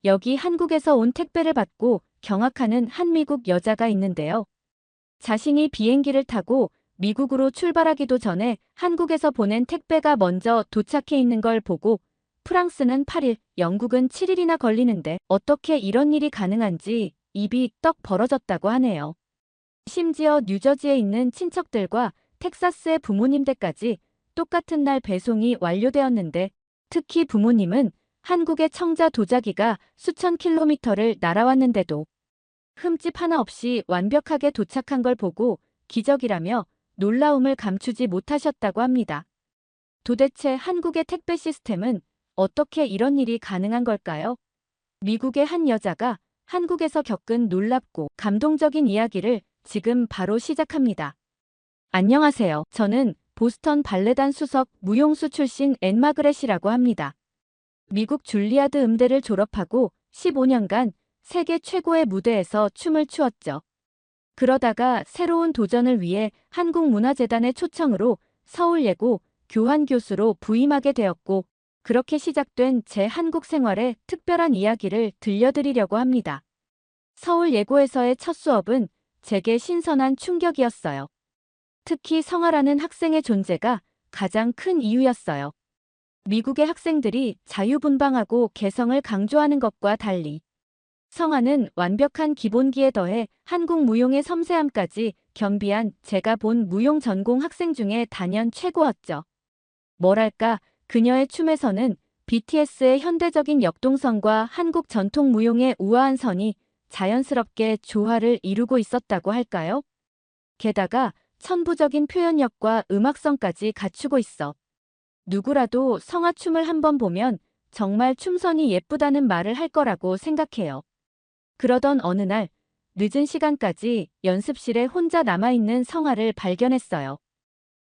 여기 한국에서 온 택배를 받고 경악하는 한 미국 여자가 있는데요. 자신이 비행기를 타고 미국으로 출발하기도 전에 한국에서 보낸 택배가 먼저 도착해 있는 걸 보고 프랑스는 8일, 영국은 7일이나 걸리는데 어떻게 이런 일이 가능한지 입이 떡 벌어졌다고 하네요. 심지어 뉴저지에 있는 친척들과 텍사스의 부모님 댁까지 똑같은 날 배송이 완료되었는데 특히 부모님은 한국의 청자 도자기가 수천 킬로미터를 날아왔는데도 흠집 하나 없이 완벽하게 도착한 걸 보고 기적이라며 놀라움을 감추지 못하셨다고 합니다. 도대체 한국의 택배 시스템은 어떻게 이런 일이 가능한 걸까요? 미국의 한 여자가 한국에서 겪은 놀랍고 감동적인 이야기를 지금 바로 시작합니다. 안녕하세요. 저는 보스턴 발레단 수석 무용수 출신 앤 마그렛이라고 합니다. 미국 줄리아드 음대를 졸업하고 15년간 세계 최고의 무대에서 춤을 추었죠. 그러다가 새로운 도전을 위해 한국문화재단의 초청으로 서울예고 교환교수로 부임하게 되었고 그렇게 시작된 제 한국 생활의 특별한 이야기를 들려드리려고 합니다. 서울예고에서의 첫 수업은 제게 신선한 충격이었어요. 특히 성아라는 학생의 존재가 가장 큰 이유였어요. 미국의 학생들이 자유분방하고 개성을 강조하는 것과 달리 성아는 완벽한 기본기에 더해 한국 무용의 섬세함까지 겸비한 제가 본 무용 전공 학생 중에 단연 최고였죠. 뭐랄까, 그녀의 춤에서는 BTS의 현대적인 역동성과 한국 전통 무용의 우아한 선이 자연스럽게 조화를 이루고 있었다고 할까요? 게다가 천부적인 표현력과 음악성까지 갖추고 있어 누구라도 성아춤을 한번 보면 정말 춤선이 예쁘다는 말을 할 거라고 생각해요. 그러던 어느 날 늦은 시간까지 연습실에 혼자 남아있는 성아를 발견했어요.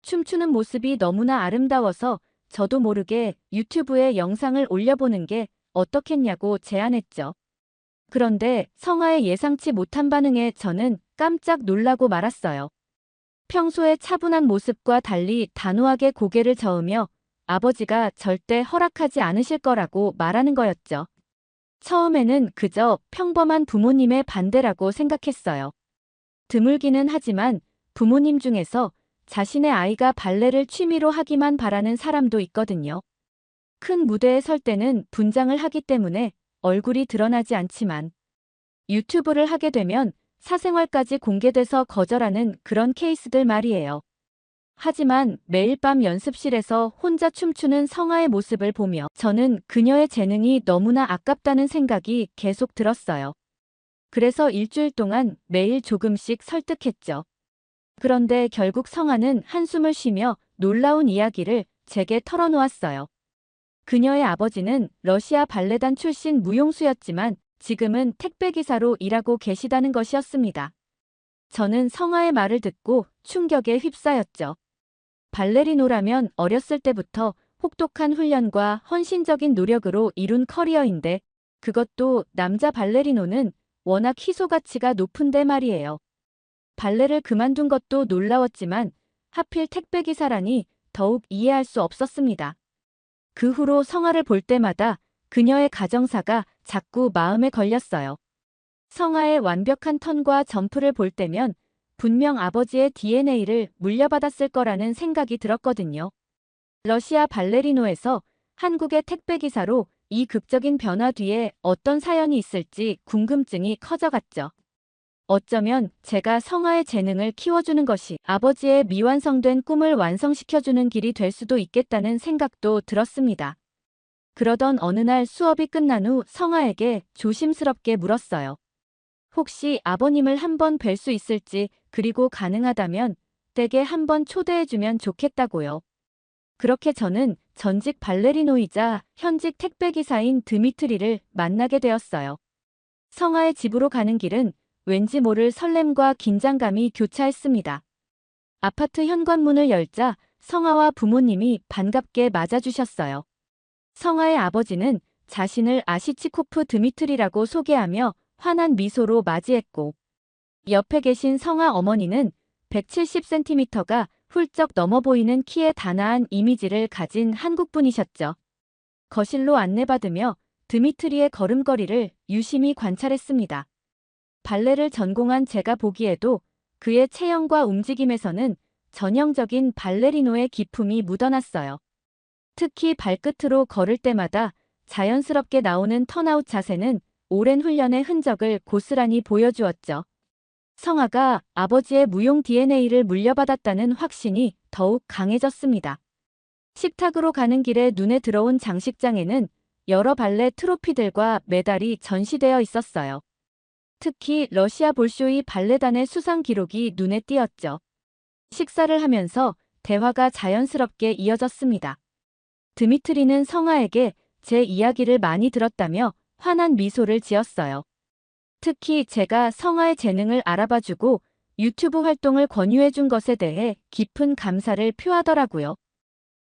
춤추는 모습이 너무나 아름다워서 저도 모르게 유튜브에 영상을 올려보는 게 어떻겠냐고 제안했죠. 그런데 성아의 예상치 못한 반응에 저는 깜짝 놀라고 말았어요. 평소의 차분한 모습과 달리 단호하게 고개를 저으며 아버지가 절대 허락하지 않으실 거라고 말하는 거였죠. 처음에는 그저 평범한 부모님의 반대라고 생각했어요. 드물기는 하지만 부모님 중에서 자신의 아이가 발레를 취미로 하기만 바라는 사람도 있거든요. 큰 무대에 설 때는 분장을 하기 때문에 얼굴이 드러나지 않지만 유튜브를 하게 되면 사생활까지 공개돼서 거절하는 그런 케이스들 말이에요. 하지만 매일 밤 연습실에서 혼자 춤추는 성아의 모습을 보며 저는 그녀의 재능이 너무나 아깝다는 생각이 계속 들었어요. 그래서 일주일 동안 매일 조금씩 설득했죠. 그런데 결국 성아는 한숨을 쉬며 놀라운 이야기를 제게 털어놓았어요. 그녀의 아버지는 러시아 발레단 출신 무용수였지만 지금은 택배기사로 일하고 계시다는 것이었습니다. 저는 성아의 말을 듣고 충격에 휩싸였죠. 발레리노라면 어렸을 때부터 혹독한 훈련과 헌신적인 노력으로 이룬 커리어인데 그것도 남자 발레리노는 워낙 희소 가치가 높은데 말이에요. 발레를 그만둔 것도 놀라웠지만 하필 택배기사라니 더욱 이해할 수 없었습니다. 그 후로 성아를 볼 때마다 그녀의 가정사가 자꾸 마음에 걸렸어요. 성아의 완벽한 턴과 점프를 볼 때면 분명 아버지의 DNA를 물려받았을 거라는 생각이 들었거든요. 러시아 발레리노에서 한국의 택배기사로 이 극적인 변화 뒤에 어떤 사연이 있을지 궁금증이 커져갔죠. 어쩌면 제가 성아의 재능을 키워주는 것이 아버지의 미완성된 꿈을 완성시켜주는 길이 될 수도 있겠다는 생각도 들었습니다. 그러던 어느 날 수업이 끝난 후 성아에게 조심스럽게 물었어요. 혹시 아버님을 한번 뵐 수 있을지 그리고 가능하다면 댁에 한번 초대해주면 좋겠다고요. 그렇게 저는 전직 발레리노이자 현직 택배기사인 드미트리를 만나게 되었어요. 성아의 집으로 가는 길은 왠지 모를 설렘과 긴장감이 교차했습니다. 아파트 현관문을 열자 성아와 부모님이 반갑게 맞아주셨어요. 성아의 아버지는 자신을 아시치코프 드미트리라고 소개하며 환한 미소로 맞이했고 옆에 계신 성아 어머니는 170cm가 훌쩍 넘어 보이는 키에 단아한 이미지를 가진 한국분이셨죠. 거실로 안내받으며 드미트리의 걸음걸이를 유심히 관찰했습니다. 발레를 전공한 제가 보기에도 그의 체형과 움직임에서는 전형적인 발레리노의 기품이 묻어났어요. 특히 발끝으로 걸을 때마다 자연스럽게 나오는 턴아웃 자세는 오랜 훈련의 흔적을 고스란히 보여주었죠. 성아가 아버지의 무용 DNA를 물려받았다는 확신이 더욱 강해졌습니다. 식탁으로 가는 길에 눈에 들어온 장식장에는 여러 발레 트로피들과 메달이 전시되어 있었어요. 특히 러시아 볼쇼이 발레단의 수상 기록이 눈에 띄었죠. 식사를 하면서 대화가 자연스럽게 이어졌습니다. 드미트리는 성아에게 제 이야기를 많이 들었다며 환한 미소를 지었어요. 특히 제가 성아의 재능을 알아봐주고 유튜브 활동을 권유해준 것에 대해 깊은 감사를 표하더라고요.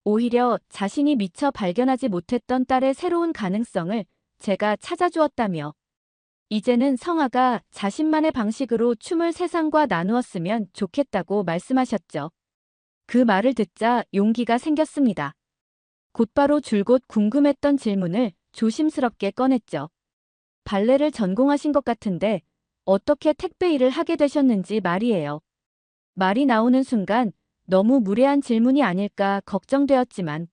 오히려 자신이 미처 발견하지 못했던 딸의 새로운 가능성을 제가 찾아주었다며 이제는 성아가 자신만의 방식으로 춤을 세상과 나누었으면 좋겠다고 말씀하셨죠. 그 말을 듣자 용기가 생겼습니다. 곧바로 줄곧 궁금했던 질문을 조심스럽게 꺼냈죠. 발레를 전공하신 것 같은데 어떻게 택배 일을 하게 되셨는지 말이에요. 말이 나오는 순간 너무 무례한 질문이 아닐까 걱정되었지만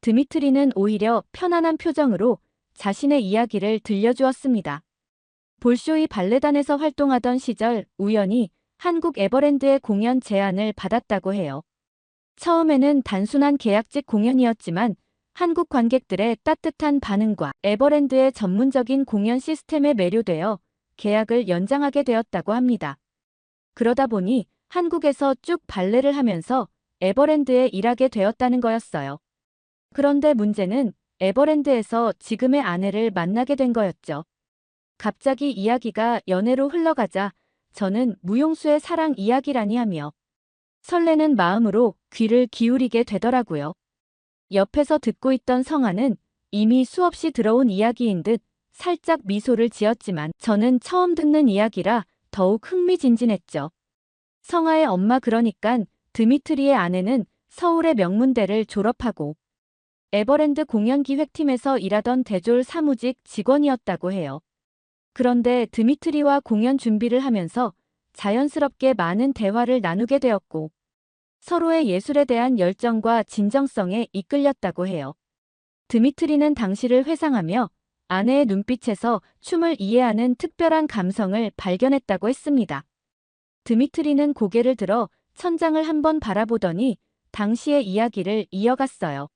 드미트리는 오히려 편안한 표정으로 자신의 이야기를 들려주었습니다. 볼쇼이 발레단에서 활동하던 시절 우연히 한국 에버랜드의 공연 제안을 받았다고 해요. 처음에는 단순한 계약직 공연이었지만 한국 관객들의 따뜻한 반응과 에버랜드의 전문적인 공연 시스템에 매료되어 계약을 연장하게 되었다고 합니다. 그러다 보니 한국에서 쭉 발레를 하면서 에버랜드에 일하게 되었다는 거였어요. 그런데 문제는 에버랜드에서 지금의 아내를 만나게 된 거였죠. 갑자기 이야기가 연애로 흘러가자 저는 무용수의 사랑 이야기라니 하며 설레는 마음으로 귀를 기울이게 되더라고요. 옆에서 듣고 있던 성아는 이미 수없이 들어온 이야기인 듯 살짝 미소를 지었지만 저는 처음 듣는 이야기라 더욱 흥미진진했죠. 성아의 엄마 그러니깐 드미트리의 아내는 서울의 명문대를 졸업하고 에버랜드 공연기획팀에서 일하던 대졸 사무직 직원이었다고 해요. 그런데 드미트리와 공연 준비를 하면서 자연스럽게 많은 대화를 나누게 되었고 서로의 예술에 대한 열정과 진정성에 이끌렸다고 해요. 드미트리는 당시를 회상하며 아내의 눈빛에서 춤을 이해하는 특별한 감성을 발견했다고 했습니다. 드미트리는 고개를 들어 천장을 한번 바라보더니 당시의 이야기를 이어갔어요.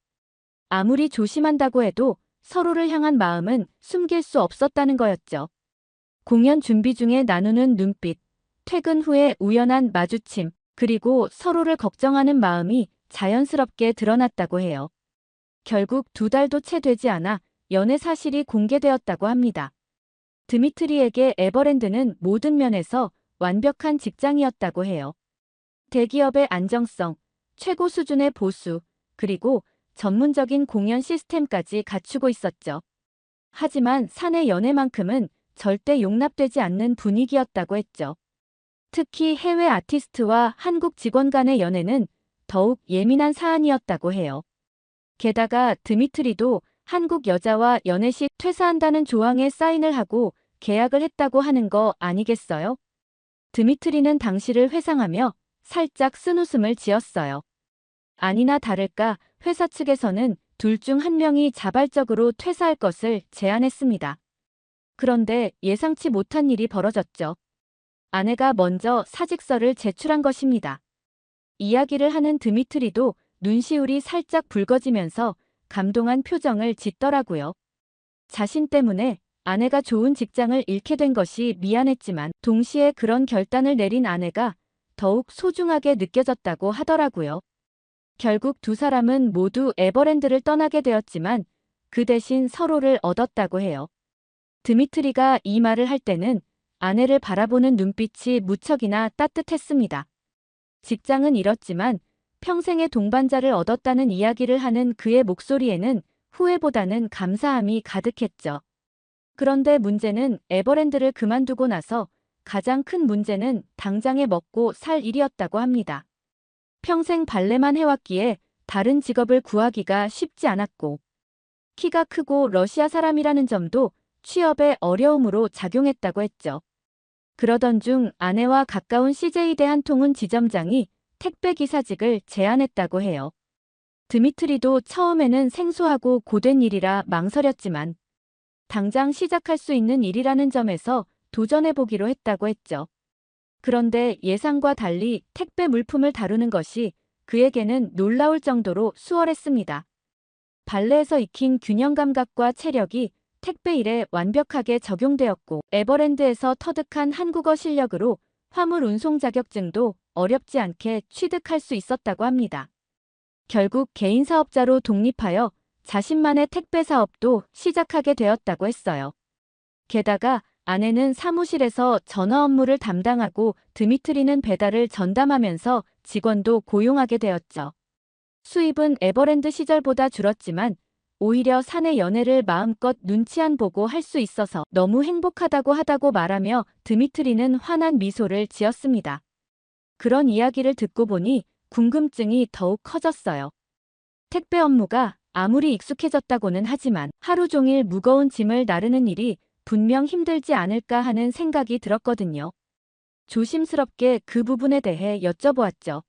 아무리 조심한다고 해도 서로를 향한 마음은 숨길 수 없었다는 거였죠. 공연 준비 중에 나누는 눈빛, 퇴근 후에 우연한 마주침, 그리고 서로를 걱정하는 마음이 자연스럽게 드러났다고 해요. 결국 2달도 채 되지 않아 연애 사실이 공개되었다고 합니다. 드미트리에게 에버랜드는 모든 면에서 완벽한 직장이었다고 해요. 대기업의 안정성, 최고 수준의 보수, 그리고 전문적인 공연 시스템까지 갖추고 있었죠. 하지만 사내 연애만큼은 절대 용납되지 않는 분위기였다고 했죠. 특히 해외 아티스트와 한국 직원 간의 연애는 더욱 예민한 사안이었다고 해요. 게다가 드미트리도 한국 여자와 연애 시 퇴사한다는 조항에 사인을 하고 계약을 했다고 하는 거 아니겠어요? 드미트리는 당시를 회상하며 살짝 쓴웃음을 지었어요. 아니나 다를까 회사 측에서는 둘 중 한 명이 자발적으로 퇴사할 것을 제안했습니다. 그런데 예상치 못한 일이 벌어졌죠. 아내가 먼저 사직서를 제출한 것입니다. 이야기를 하는 드미트리도 눈시울이 살짝 붉어지면서 감동한 표정을 짓더라고요. 자신 때문에 아내가 좋은 직장을 잃게 된 것이 미안했지만 동시에 그런 결단을 내린 아내가 더욱 소중하게 느껴졌다고 하더라고요. 결국 두 사람은 모두 에버랜드를 떠나게 되었지만 그 대신 서로를 얻었다고 해요. 드미트리가 이 말을 할 때는 아내를 바라보는 눈빛이 무척이나 따뜻했습니다. 직장은 잃었지만 평생의 동반자를 얻었다는 이야기를 하는 그의 목소리에는 후회보다는 감사함이 가득했죠. 그런데 문제는 에버랜드를 그만두고 나서 가장 큰 문제는 당장에 먹고 살 일이었다고 합니다. 평생 발레만 해왔기에 다른 직업을 구하기가 쉽지 않았고 키가 크고 러시아 사람이라는 점도 취업에 어려움으로 작용했다고 했죠. 그러던 중 아내와 가까운 CJ 대한통운 지점장이 택배 기사직을 제안했다고 해요. 드미트리도 처음에는 생소하고 고된 일이라 망설였지만 당장 시작할 수 있는 일이라는 점에서 도전해보기로 했다고 했죠. 그런데 예상과 달리 택배 물품을 다루는 것이 그에게는 놀라울 정도로 수월했습니다. 발레에서 익힌 균형 감각과 체력이 택배 일에 완벽하게 적용되었고 에버랜드에서 터득한 한국어 실력으로 화물 운송 자격증도 어렵지 않게 취득할 수 있었다고 합니다. 결국 개인 사업자로 독립하여 자신만의 택배 사업도 시작하게 되었다고 했어요. 게다가 아내는 사무실에서 전화 업무를 담당하고 드미트리는 배달을 전담하면서 직원도 고용하게 되었죠. 수입은 에버랜드 시절보다 줄었지만 오히려 사내 연애를 마음껏 눈치 안 보고 할 수 있어서 너무 행복하다고 말하며 드미트리는 환한 미소를 지었습니다. 그런 이야기를 듣고 보니 궁금증이 더욱 커졌어요. 택배 업무가 아무리 익숙해졌다고는 하지만 하루 종일 무거운 짐을 나르는 일이 분명 힘들지 않을까 하는 생각이 들었거든요. 조심스럽게 그 부분에 대해 여쭤보았죠.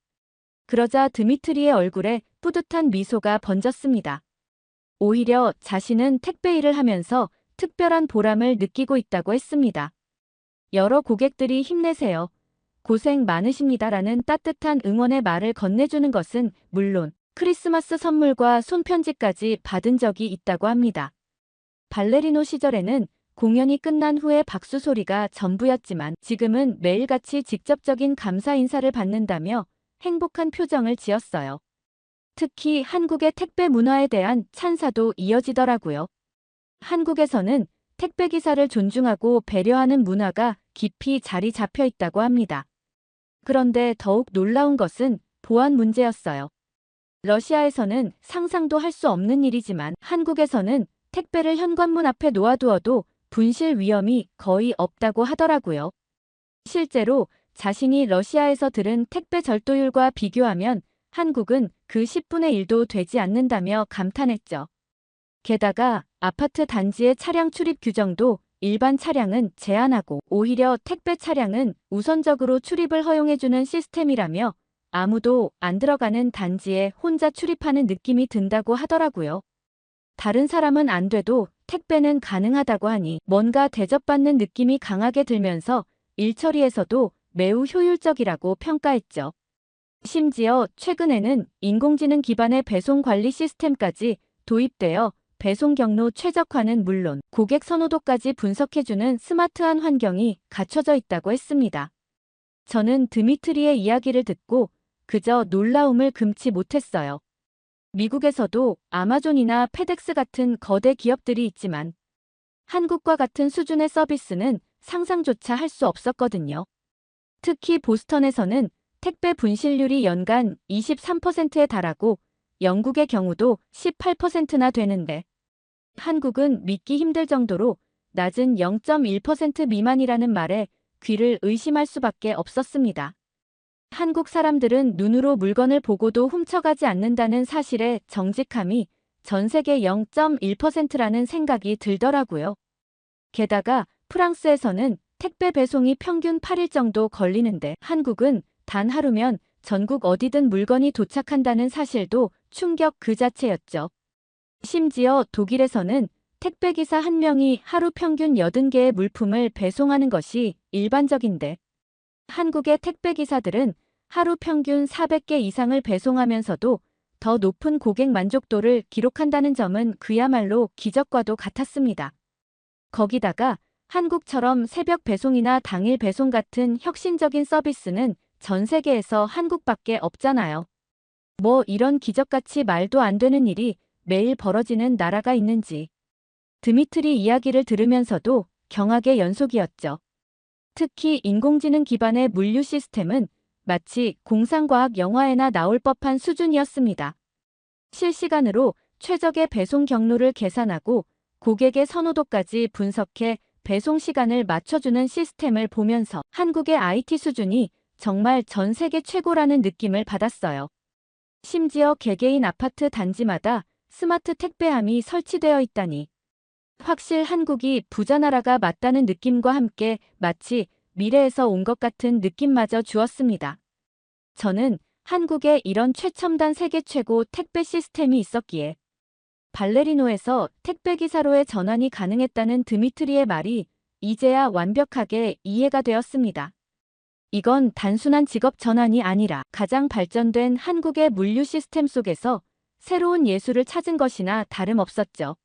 그러자 드미트리의 얼굴에 뿌듯한 미소가 번졌습니다. 오히려 자신은 택배 일을 하면서 특별한 보람을 느끼고 있다고 했습니다. 여러 고객들이 힘내세요. 고생 많으십니다라는 따뜻한 응원의 말을 건네주는 것은 물론 크리스마스 선물과 손편지까지 받은 적이 있다고 합니다. 발레리노 시절에는 공연이 끝난 후에 박수 소리가 전부였지만 지금은 매일같이 직접적인 감사 인사를 받는다며 행복한 표정을 지었어요. 특히 한국의 택배 문화에 대한 찬사도 이어지더라고요. 한국에서는 택배 기사를 존중하고 배려하는 문화가 깊이 자리 잡혀 있다고 합니다. 그런데 더욱 놀라운 것은 보안 문제였어요. 러시아에서는 상상도 할 수 없는 일이지만 한국에서는 택배를 현관문 앞에 놓아두어도 분실 위험이 거의 없다고 하더라고요. 실제로 자신이 러시아에서 들은 택배 절도율과 비교하면 한국은 그 10분의 1도 되지 않는다며 감탄했죠. 게다가 아파트 단지의 차량 출입 규정도 일반 차량은 제한하고 오히려 택배 차량은 우선적으로 출입을 허용해주는 시스템이라며 아무도 안 들어가는 단지에 혼자 출입하는 느낌이 든다고 하더라고요. 다른 사람은 안 돼도 택배는 가능하다고 하니 뭔가 대접받는 느낌이 강하게 들면서 일 처리에서도 매우 효율적이라고 평가했죠. 심지어 최근에는 인공지능 기반의 배송 관리 시스템까지 도입되어 배송 경로 최적화는 물론 고객 선호도까지 분석해주는 스마트한 환경이 갖춰져 있다고 했습니다. 저는 드미트리의 이야기를 듣고 그저 놀라움을 금치 못했어요. 미국에서도 아마존이나 페덱스 같은 거대 기업들이 있지만 한국과 같은 수준의 서비스는 상상조차 할 수 없었거든요. 특히 보스턴에서는 택배 분실률이 연간 23%에 달하고 영국의 경우도 18%나 되는데 한국은 믿기 힘들 정도로 낮은 0.1% 미만이라는 말에 귀를 의심할 수밖에 없었습니다. 한국 사람들은 눈으로 물건을 보고도 훔쳐가지 않는다는 사실의 정직함이 전 세계 0.1%라는 생각이 들더라고요. 게다가 프랑스에서는 택배 배송이 평균 8일 정도 걸리는데 한국은 단 하루면 전국 어디든 물건이 도착한다는 사실도 충격 그 자체였죠. 심지어 독일에서는 택배기사 한 명이 하루 평균 80개의 물품을 배송하는 것이 일반적인데 한국의 택배기사들은 하루 평균 400개 이상을 배송하면서도 더 높은 고객 만족도를 기록한다는 점은 그야말로 기적과도 같았습니다. 거기다가 한국처럼 새벽 배송이나 당일 배송 같은 혁신적인 서비스는 전 세계에서 한국밖에 없잖아요. 뭐 이런 기적같이 말도 안 되는 일이 매일 벌어지는 나라가 있는지. 드미트리 이야기를 들으면서도 경악의 연속이었죠. 특히 인공지능 기반의 물류 시스템은 마치 공상과학 영화에나 나올 법한 수준이었습니다. 실시간으로 최적의 배송 경로를 계산하고 고객의 선호도까지 분석해 배송 시간을 맞춰주는 시스템을 보면서 한국의 IT 수준이 정말 전 세계 최고라는 느낌을 받았어요. 심지어 개개인 아파트 단지마다 스마트 택배함이 설치되어 있다니. 확실 한국이 부자 나라가 맞다는 느낌과 함께 마치 미래에서 온 것 같은 느낌마저 주었습니다. 저는 한국에 이런 최첨단 세계 최고 택배 시스템이 있었기에 발레리노에서 택배기사로의 전환이 가능했다는 드미트리의 말이 이제야 완벽하게 이해가 되었습니다. 이건 단순한 직업 전환이 아니라 가장 발전된 한국의 물류 시스템 속에서 새로운 예술을 찾은 것이나 다름없었죠.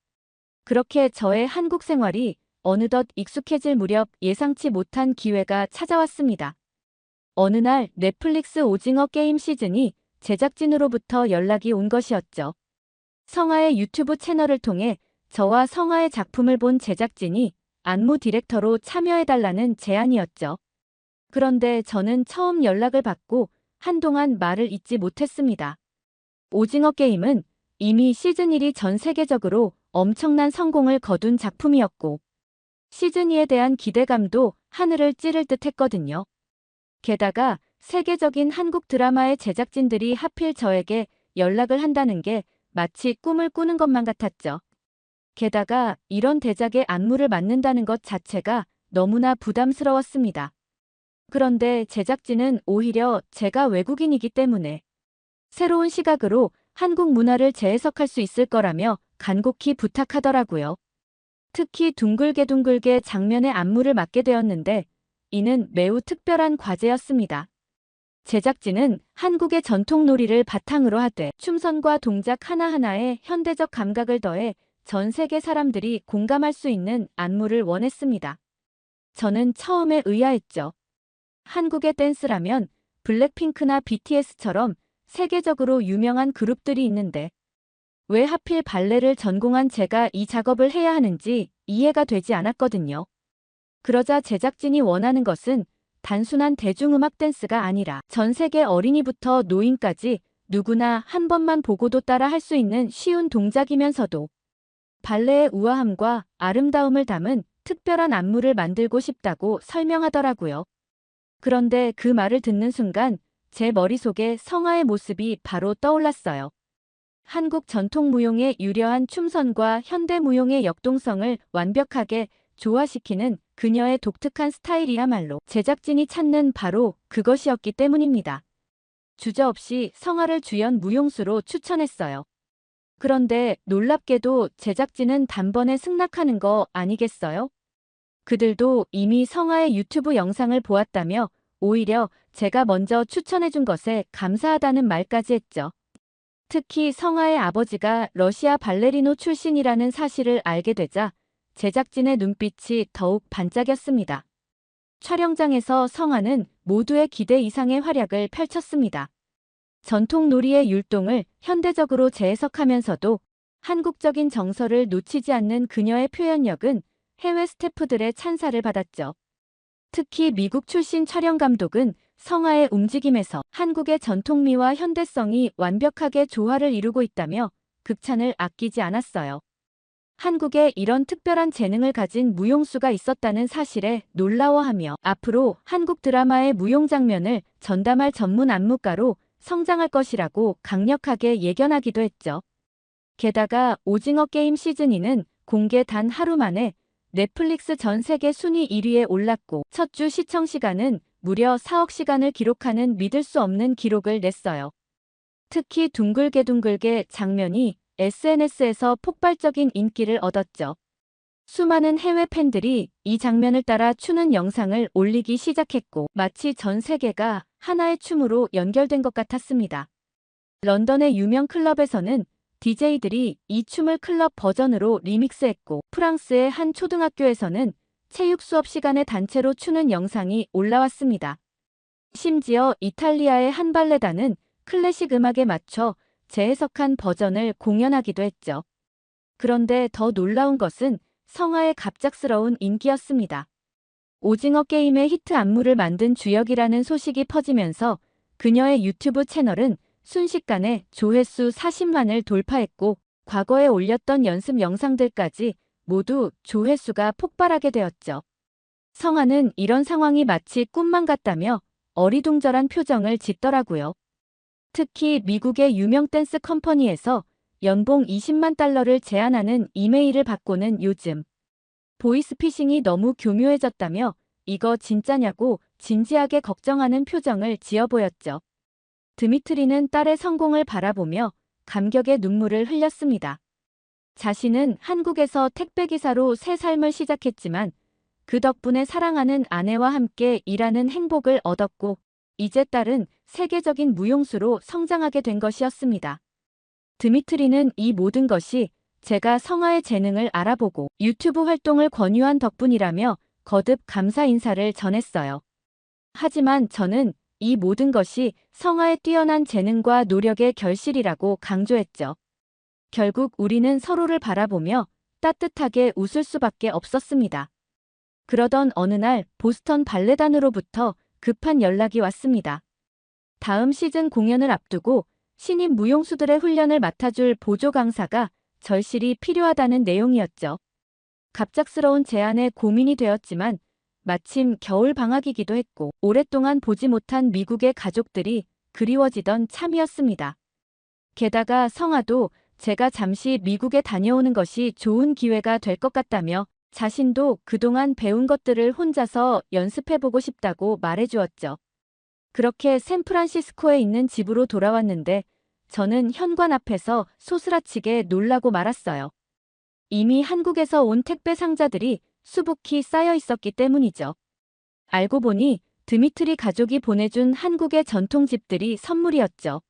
그렇게 저의 한국 생활이 어느덧 익숙해질 무렵 예상치 못한 기회가 찾아왔습니다. 어느 날 넷플릭스 오징어 게임 시즌이 제작진으로부터 연락이 온 것이었죠. 성아의 유튜브 채널을 통해 저와 성아의 작품을 본 제작진이 안무 디렉터로 참여해달라는 제안이었죠. 그런데 저는 처음 연락을 받고 한동안 말을 잇지 못했습니다. 오징어 게임은 이미 시즌 1이 전 세계적으로 엄청난 성공을 거둔 작품이었고 시즌 2에 대한 기대감도 하늘을 찌를 듯 했거든요. 게다가 세계적인 한국 드라마의 제작진들이 하필 저에게 연락을 한다는 게 마치 꿈을 꾸는 것만 같았죠. 게다가 이런 대작의 안무를 맡는다는 것 자체가 너무나 부담스러웠습니다. 그런데 제작진은 오히려 제가 외국인이기 때문에 새로운 시각으로 한국 문화를 재해석할 수 있을 거라며 간곡히 부탁하더라고요. 특히 둥글게 장면의 안무를 맡게 되었는데 이는 매우 특별한 과제였습니다. 제작진은 한국의 전통 놀이를 바탕으로 하되 춤선과 동작 하나하나에 현대적 감각을 더해 전 세계 사람들이 공감할 수 있는 안무를 원했습니다. 저는 처음에 의아했죠. 한국의 댄스라면 블랙핑크나 BTS처럼 세계적으로 유명한 그룹들이 있는데 왜 하필 발레를 전공한 제가 이 작업을 해야 하는지 이해가 되지 않았거든요. 그러자 제작진이 원하는 것은 단순한 대중음악 댄스가 아니라 전 세계 어린이부터 노인까지 누구나 한 번만 보고도 따라 할 수 있는 쉬운 동작이면서도 발레의 우아함과 아름다움을 담은 특별한 안무를 만들고 싶다고 설명하더라고요. 그런데 그 말을 듣는 순간 제 머릿속에 성아의 모습이 바로 떠올랐어요. 한국 전통 무용의 유려한 춤선과 현대 무용의 역동성을 완벽하게 조화시키는 그녀의 독특한 스타일이야말로 제작진이 찾는 바로 그것이었기 때문입니다. 주저없이 성아를 주연 무용수로 추천했어요. 그런데 놀랍게도 제작진은 단번에 승낙하는 거 아니겠어요? 그들도 이미 성아의 유튜브 영상을 보았다며 오히려 제가 먼저 추천해준 것에 감사하다는 말까지 했죠. 특히 성아의 아버지가 러시아 발레리노 출신이라는 사실을 알게 되자 제작진의 눈빛이 더욱 반짝였습니다. 촬영장에서 성아는 모두의 기대 이상의 활약을 펼쳤습니다. 전통 놀이의 율동을 현대적으로 재해석하면서도 한국적인 정서를 놓치지 않는 그녀의 표현력은 해외 스태프들의 찬사를 받았죠. 특히 미국 출신 촬영 감독은 성아의 움직임에서 한국의 전통미와 현대성이 완벽하게 조화를 이루고 있다며 극찬을 아끼지 않았어요. 한국에 이런 특별한 재능을 가진 무용수가 있었다는 사실에 놀라워하며 앞으로 한국 드라마의 무용 장면을 전담할 전문 안무가로 성장할 것이라고 강력하게 예견하기도 했죠. 게다가 오징어 게임 시즌2는 공개 단 하루 만에 넷플릭스 전 세계 순위 1위에 올랐고 첫 주 시청 시간은 무려 4억 시간을 기록하는 믿을 수 없는 기록을 냈어요. 특히 둥글게 장면이 SNS에서 폭발적인 인기를 얻었죠. 수많은 해외 팬들이 이 장면을 따라 추는 영상을 올리기 시작했고 마치 전 세계가 하나의 춤으로 연결된 것 같았습니다. 런던의 유명 클럽에서는 DJ들이 이 춤을 클럽 버전으로 리믹스했고 프랑스의 한 초등학교에서는 체육 수업 시간에 단체로 추는 영상이 올라왔습니다. 심지어 이탈리아의 한 발레단은 클래식 음악에 맞춰 재해석한 버전을 공연하기도 했죠. 그런데 더 놀라운 것은 성아의 갑작스러운 인기였습니다. 오징어 게임의 히트 안무를 만든 주역이라는 소식이 퍼지면서 그녀의 유튜브 채널은 순식간에 조회수 40만을 돌파했고 과거에 올렸던 연습 영상들까지 모두 조회수가 폭발하게 되었죠. 성아는 이런 상황이 마치 꿈만 같다며 어리둥절한 표정을 짓더라고요. 특히 미국의 유명 댄스 컴퍼니에서 연봉 20만 달러를 제안하는 이메일을 받고는 요즘 보이스피싱이 너무 교묘해졌다며 이거 진짜냐고 진지하게 걱정하는 표정을 지어 보였죠. 드미트리는 딸의 성공을 바라보며 감격의 눈물을 흘렸습니다. 자신은 한국에서 택배기사로 새 삶을 시작했지만 그 덕분에 사랑하는 아내와 함께 일하는 행복을 얻었고 이제 딸은 세계적인 무용수로 성장하게 된 것이었습니다. 드미트리는 이 모든 것이 제가 성아의 재능을 알아보고 유튜브 활동을 권유한 덕분이라며 거듭 감사 인사를 전했어요. 하지만 저는 이 모든 것이 성아의 뛰어난 재능과 노력의 결실이라고 강조했죠. 결국 우리는 서로를 바라보며 따뜻하게 웃을 수밖에 없었습니다. 그러던 어느 날 보스턴 발레단으로부터 급한 연락이 왔습니다. 다음 시즌 공연을 앞두고 신입 무용수들의 훈련을 맡아줄 보조 강사가 절실히 필요하다는 내용이었죠. 갑작스러운 제안에 고민이 되었지만 마침 겨울 방학이기도 했고 오랫동안 보지 못한 미국의 가족들이 그리워지던 참이었습니다. 게다가 성아도 제가 잠시 미국에 다녀오는 것이 좋은 기회가 될 것 같다며 자신도 그동안 배운 것들을 혼자서 연습해보고 싶다고 말해주었죠. 그렇게 샌프란시스코에 있는 집으로 돌아왔는데 저는 현관 앞에서 소스라치게 놀라고 말았어요. 이미 한국에서 온 택배 상자들이 수북히 쌓여 있었기 때문이죠. 알고 보니 드미트리 가족이 보내준 한국의 전통집들이 선물이었죠.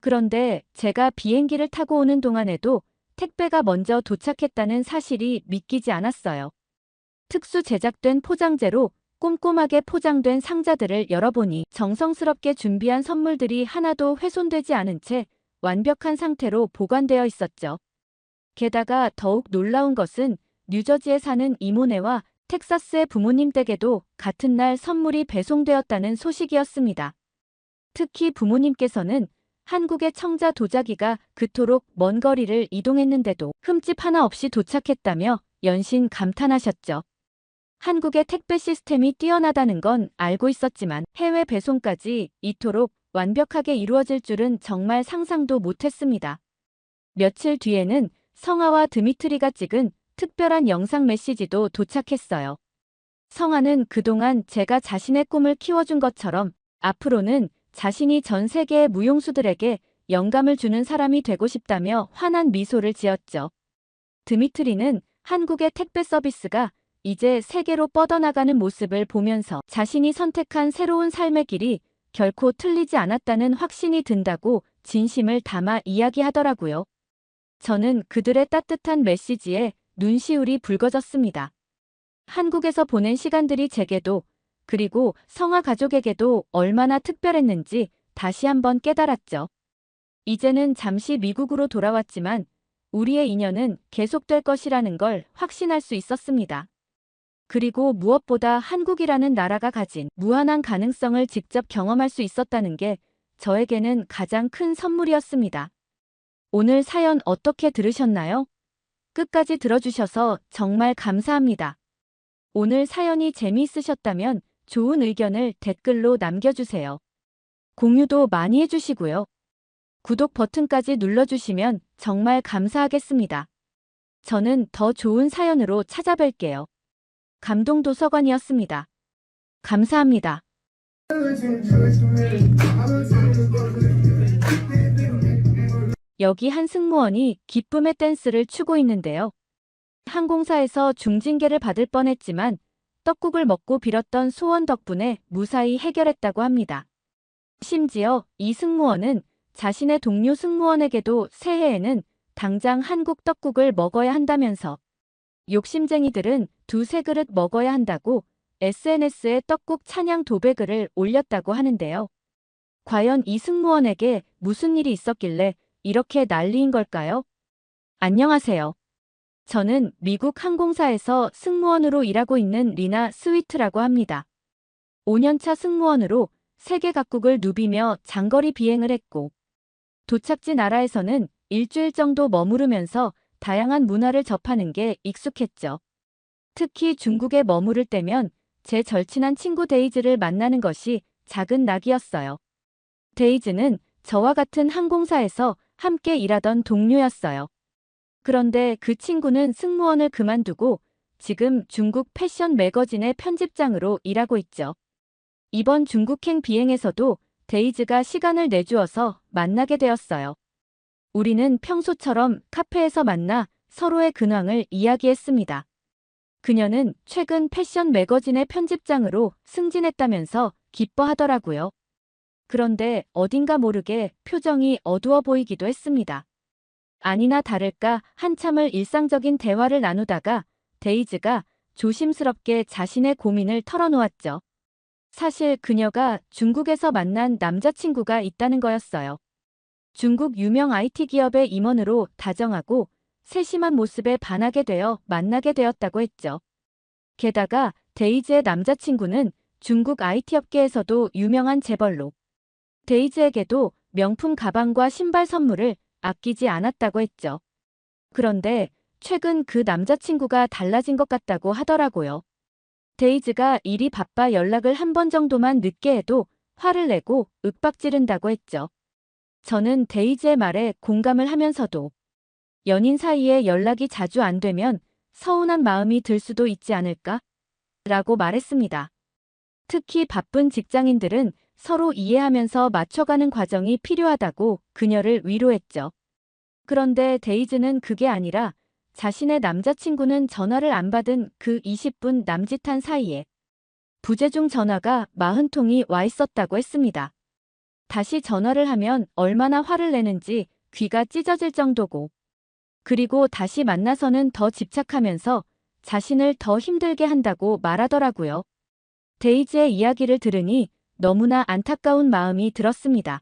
그런데 제가 비행기를 타고 오는 동안에도 택배가 먼저 도착했다는 사실이 믿기지 않았어요. 특수 제작된 포장재로 꼼꼼하게 포장된 상자들을 열어보니 정성스럽게 준비한 선물들이 하나도 훼손되지 않은 채 완벽한 상태로 보관되어 있었죠. 게다가 더욱 놀라운 것은 뉴저지에 사는 이모네와 텍사스의 부모님 댁에도 같은 날 선물이 배송되었다는 소식이었습니다. 특히 부모님께서는 한국의 청자 도자기가 그토록 먼 거리를 이동했는데도 흠집 하나 없이 도착했다며 연신 감탄하셨죠. 한국의 택배 시스템이 뛰어나다는 건 알고 있었지만 해외 배송까지 이토록 완벽하게 이루어질 줄은 정말 상상도 못했습니다. 며칠 뒤에는 성아와 드미트리가 찍은 특별한 영상 메시지도 도착했어요. 성아는 그동안 제가 자신의 꿈을 키워준 것처럼 앞으로는 자신이 전 세계의 무용수들에게 영감을 주는 사람이 되고 싶다며 환한 미소를 지었죠. 드미트리는 한국의 택배 서비스가 이제 세계로 뻗어나가는 모습을 보면서 자신이 선택한 새로운 삶의 길이 결코 틀리지 않았다는 확신이 든다고 진심을 담아 이야기하더라고요. 저는 그들의 따뜻한 메시지에 눈시울이 붉어졌습니다. 한국에서 보낸 시간들이 제게도 그리고 성아 가족에게도 얼마나 특별했는지 다시 한번 깨달았죠. 이제는 잠시 미국으로 돌아왔지만 우리의 인연은 계속될 것이라는 걸 확신할 수 있었습니다. 그리고 무엇보다 한국이라는 나라가 가진 무한한 가능성을 직접 경험할 수 있었다는 게 저에게는 가장 큰 선물이었습니다. 오늘 사연 어떻게 들으셨나요? 끝까지 들어주셔서 정말 감사합니다. 오늘 사연이 재미있으셨다면 좋은 의견을 댓글로 남겨주세요. 공유도 많이 해주시고요. 구독 버튼까지 눌러주시면 정말 감사하겠습니다. 저는 더 좋은 사연으로 찾아뵐게요. 감동도서관이었습니다. 감사합니다. 여기 한 승무원이 기쁨의 댄스를 추고 있는데요. 항공사에서 중징계를 받을 뻔했지만 떡국을 먹고 빌었던 소원 덕분에 무사히 해결했다고 합니다. 심지어 이 승무원은 자신의 동료 승무원에게도 새해에는 당장 한국 떡국을 먹어야 한다면서 욕심쟁이들은 두세 그릇 먹어야 한다고 SNS에 떡국 찬양 도배글을 올렸다고 하는데요. 과연 이 승무원에게 무슨 일이 있었길래 이렇게 난리인 걸까요? 안녕하세요. 저는 미국 항공사에서 승무원으로 일하고 있는 리나 스위트라고 합니다. 5년차 승무원으로 세계 각국을 누비며 장거리 비행을 했고 도착지 나라에서는 일주일 정도 머무르면서 다양한 문화를 접하는 게 익숙했죠. 특히 중국에 머무를 때면 제 절친한 친구 데이즈를 만나는 것이 작은 낙이었어요. 데이즈는 저와 같은 항공사에서 함께 일하던 동료였어요. 그런데 그 친구는 승무원을 그만두고 지금 중국 패션 매거진의 편집장으로 일하고 있죠. 이번 중국행 비행에서도 데이즈가 시간을 내주어서 만나게 되었어요. 우리는 평소처럼 카페에서 만나 서로의 근황을 이야기했습니다. 그녀는 최근 패션 매거진의 편집장으로 승진했다면서 기뻐하더라고요. 그런데 어딘가 모르게 표정이 어두워 보이기도 했습니다. 아니나 다를까 한참을 일상적인 대화를 나누다가 데이즈가 조심스럽게 자신의 고민을 털어놓았죠. 사실 그녀가 중국에서 만난 남자친구가 있다는 거였어요. 중국 유명 IT 기업의 임원으로 다정하고 세심한 모습에 반하게 되어 만나게 되었다고 했죠. 게다가 데이즈의 남자친구는 중국 IT 업계에서도 유명한 재벌로 데이즈에게도 명품 가방과 신발 선물을 아끼지 않았다고 했죠. 그런데 최근 그 남자친구가 달라진 것 같다고 하더라고요. 데이즈가 일이 바빠 연락을 한 번 정도만 늦게 해도 화를 내고 윽박지른다고 했죠. 저는 데이즈의 말에 공감을 하면서도 연인 사이에 연락이 자주 안 되면 서운한 마음이 들 수도 있지 않을까? 라고 말했습니다. 특히 바쁜 직장인들은 서로 이해하면서 맞춰가는 과정이 필요하다고 그녀를 위로했죠. 그런데 데이즈는 그게 아니라 자신의 남자친구는 전화를 안 받은 그 20분 남짓한 사이에 부재중 전화가 40통이 와 있었다고 했습니다. 다시 전화를 하면 얼마나 화를 내는지 귀가 찢어질 정도고, 그리고 다시 만나서는 더 집착하면서 자신을 더 힘들게 한다고 말하더라고요. 데이즈의 이야기를 들으니 너무나 안타까운 마음이 들었습니다.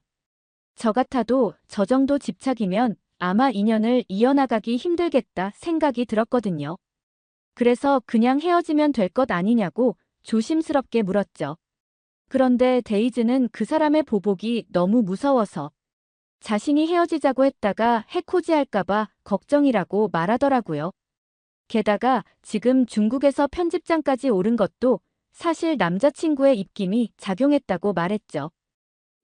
저 같아도 저 정도 집착이면 아마 인연을 이어나가기 힘들겠다 생각이 들었거든요. 그래서 그냥 헤어지면 될 것 아니냐고 조심스럽게 물었죠. 그런데 데이즈는 그 사람의 보복이 너무 무서워서 자신이 헤어지자고 했다가 해코지할까봐 걱정이라고 말하더라고요. 게다가 지금 중국에서 편집장까지 오른 것도 사실 남자친구의 입김이 작용했다고 말했죠.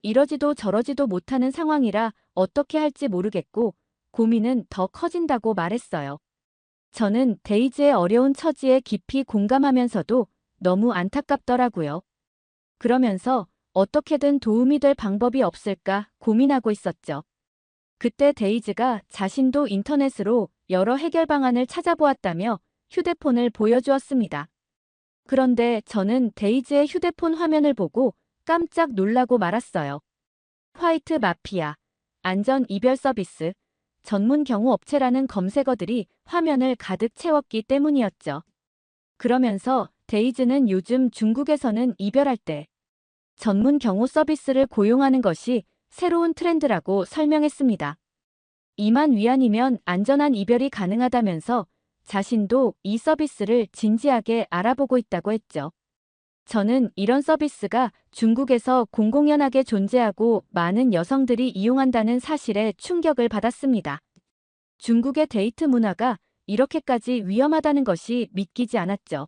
이러지도 저러지도 못하는 상황이라 어떻게 할지 모르겠고 고민은 더 커진다고 말했어요. 저는 데이즈의 어려운 처지에 깊이 공감하면서도 너무 안타깝더라고요. 그러면서 어떻게든 도움이 될 방법이 없을까 고민하고 있었죠. 그때 데이즈가 자신도 인터넷으로 여러 해결 방안을 찾아보았다며 휴대폰을 보여주었습니다. 그런데 저는 데이즈의 휴대폰 화면을 보고 깜짝 놀라고 말았어요. 화이트 마피아, 안전 이별 서비스, 전문 경호 업체라는 검색어들이 화면을 가득 채웠기 때문이었죠. 그러면서 데이즈는 요즘 중국에서는 이별할 때 전문 경호 서비스를 고용하는 것이 새로운 트렌드라고 설명했습니다. 이만 위안이면 안전한 이별이 가능하다면서 자신도 이 서비스를 진지하게 알아보고 있다고 했죠. 저는 이런 서비스가 중국에서 공공연하게 존재하고 많은 여성들이 이용한다는 사실에 충격을 받았습니다. 중국의 데이트 문화가 이렇게까지 위험하다는 것이 믿기지 않았죠.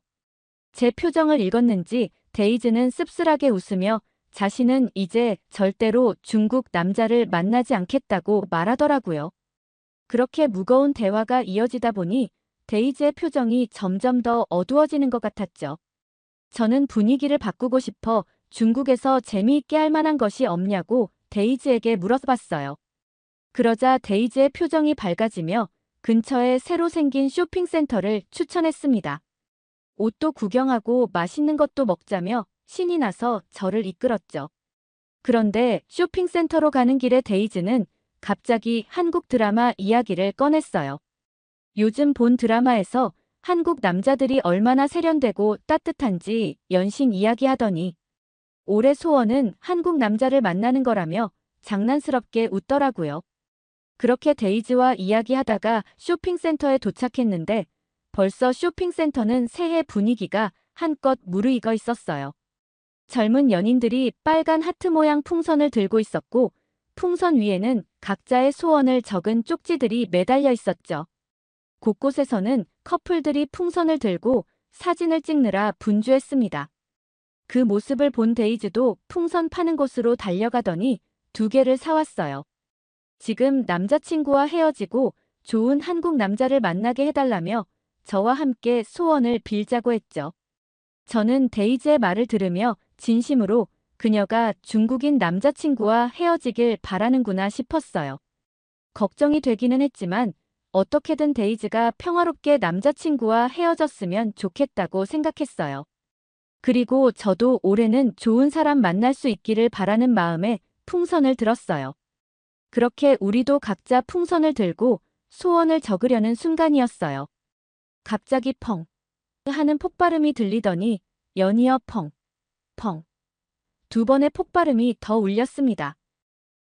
제 표정을 읽었는지 데이즈는 씁쓸하게 웃으며 자신은 이제 절대로 중국 남자를 만나지 않겠다고 말하더라고요. 그렇게 무거운 대화가 이어지다 보니 데이즈의 표정이 점점 더 어두워지는 것 같았죠. 저는 분위기를 바꾸고 싶어 중국에서 재미있게 할 만한 것이 없냐고 데이즈에게 물어봤어요. 그러자 데이즈의 표정이 밝아지며 근처에 새로 생긴 쇼핑센터를 추천했습니다. 옷도 구경하고 맛있는 것도 먹자며 신이 나서 저를 이끌었죠. 그런데 쇼핑센터로 가는 길에 데이즈는 갑자기 한국 드라마 이야기를 꺼냈어요. 요즘 본 드라마에서 한국 남자들이 얼마나 세련되고 따뜻한지 연신 이야기하더니 올해 소원은 한국 남자를 만나는 거라며 장난스럽게 웃더라고요. 그렇게 데이즈와 이야기하다가 쇼핑센터에 도착했는데 벌써 쇼핑센터는 새해 분위기가 한껏 무르익어 있었어요. 젊은 연인들이 빨간 하트 모양 풍선을 들고 있었고 풍선 위에는 각자의 소원을 적은 쪽지들이 매달려 있었죠. 곳곳에서는 커플들이 풍선을 들고 사진을 찍느라 분주했습니다. 그 모습을 본 데이즈도 풍선 파는 곳으로 달려가더니 2개를 사왔어요. 지금 남자친구와 헤어지고 좋은 한국 남자를 만나게 해달라며 저와 함께 소원을 빌자고 했죠. 저는 데이지의 말을 들으며 진심으로 그녀가 중국인 남자친구와 헤어지길 바라는구나 싶었어요. 걱정이 되기는 했지만 어떻게든 데이지가 평화롭게 남자친구와 헤어졌으면 좋겠다고 생각했어요. 그리고 저도 올해는 좋은 사람 만날 수 있기를 바라는 마음에 풍선을 들었어요. 그렇게 우리도 각자 풍선을 들고 소원을 적으려는 순간이었어요. 갑자기 펑 하는 폭발음이 들리더니 연이어 펑, 펑. 두 번의 폭발음이 더 울렸습니다.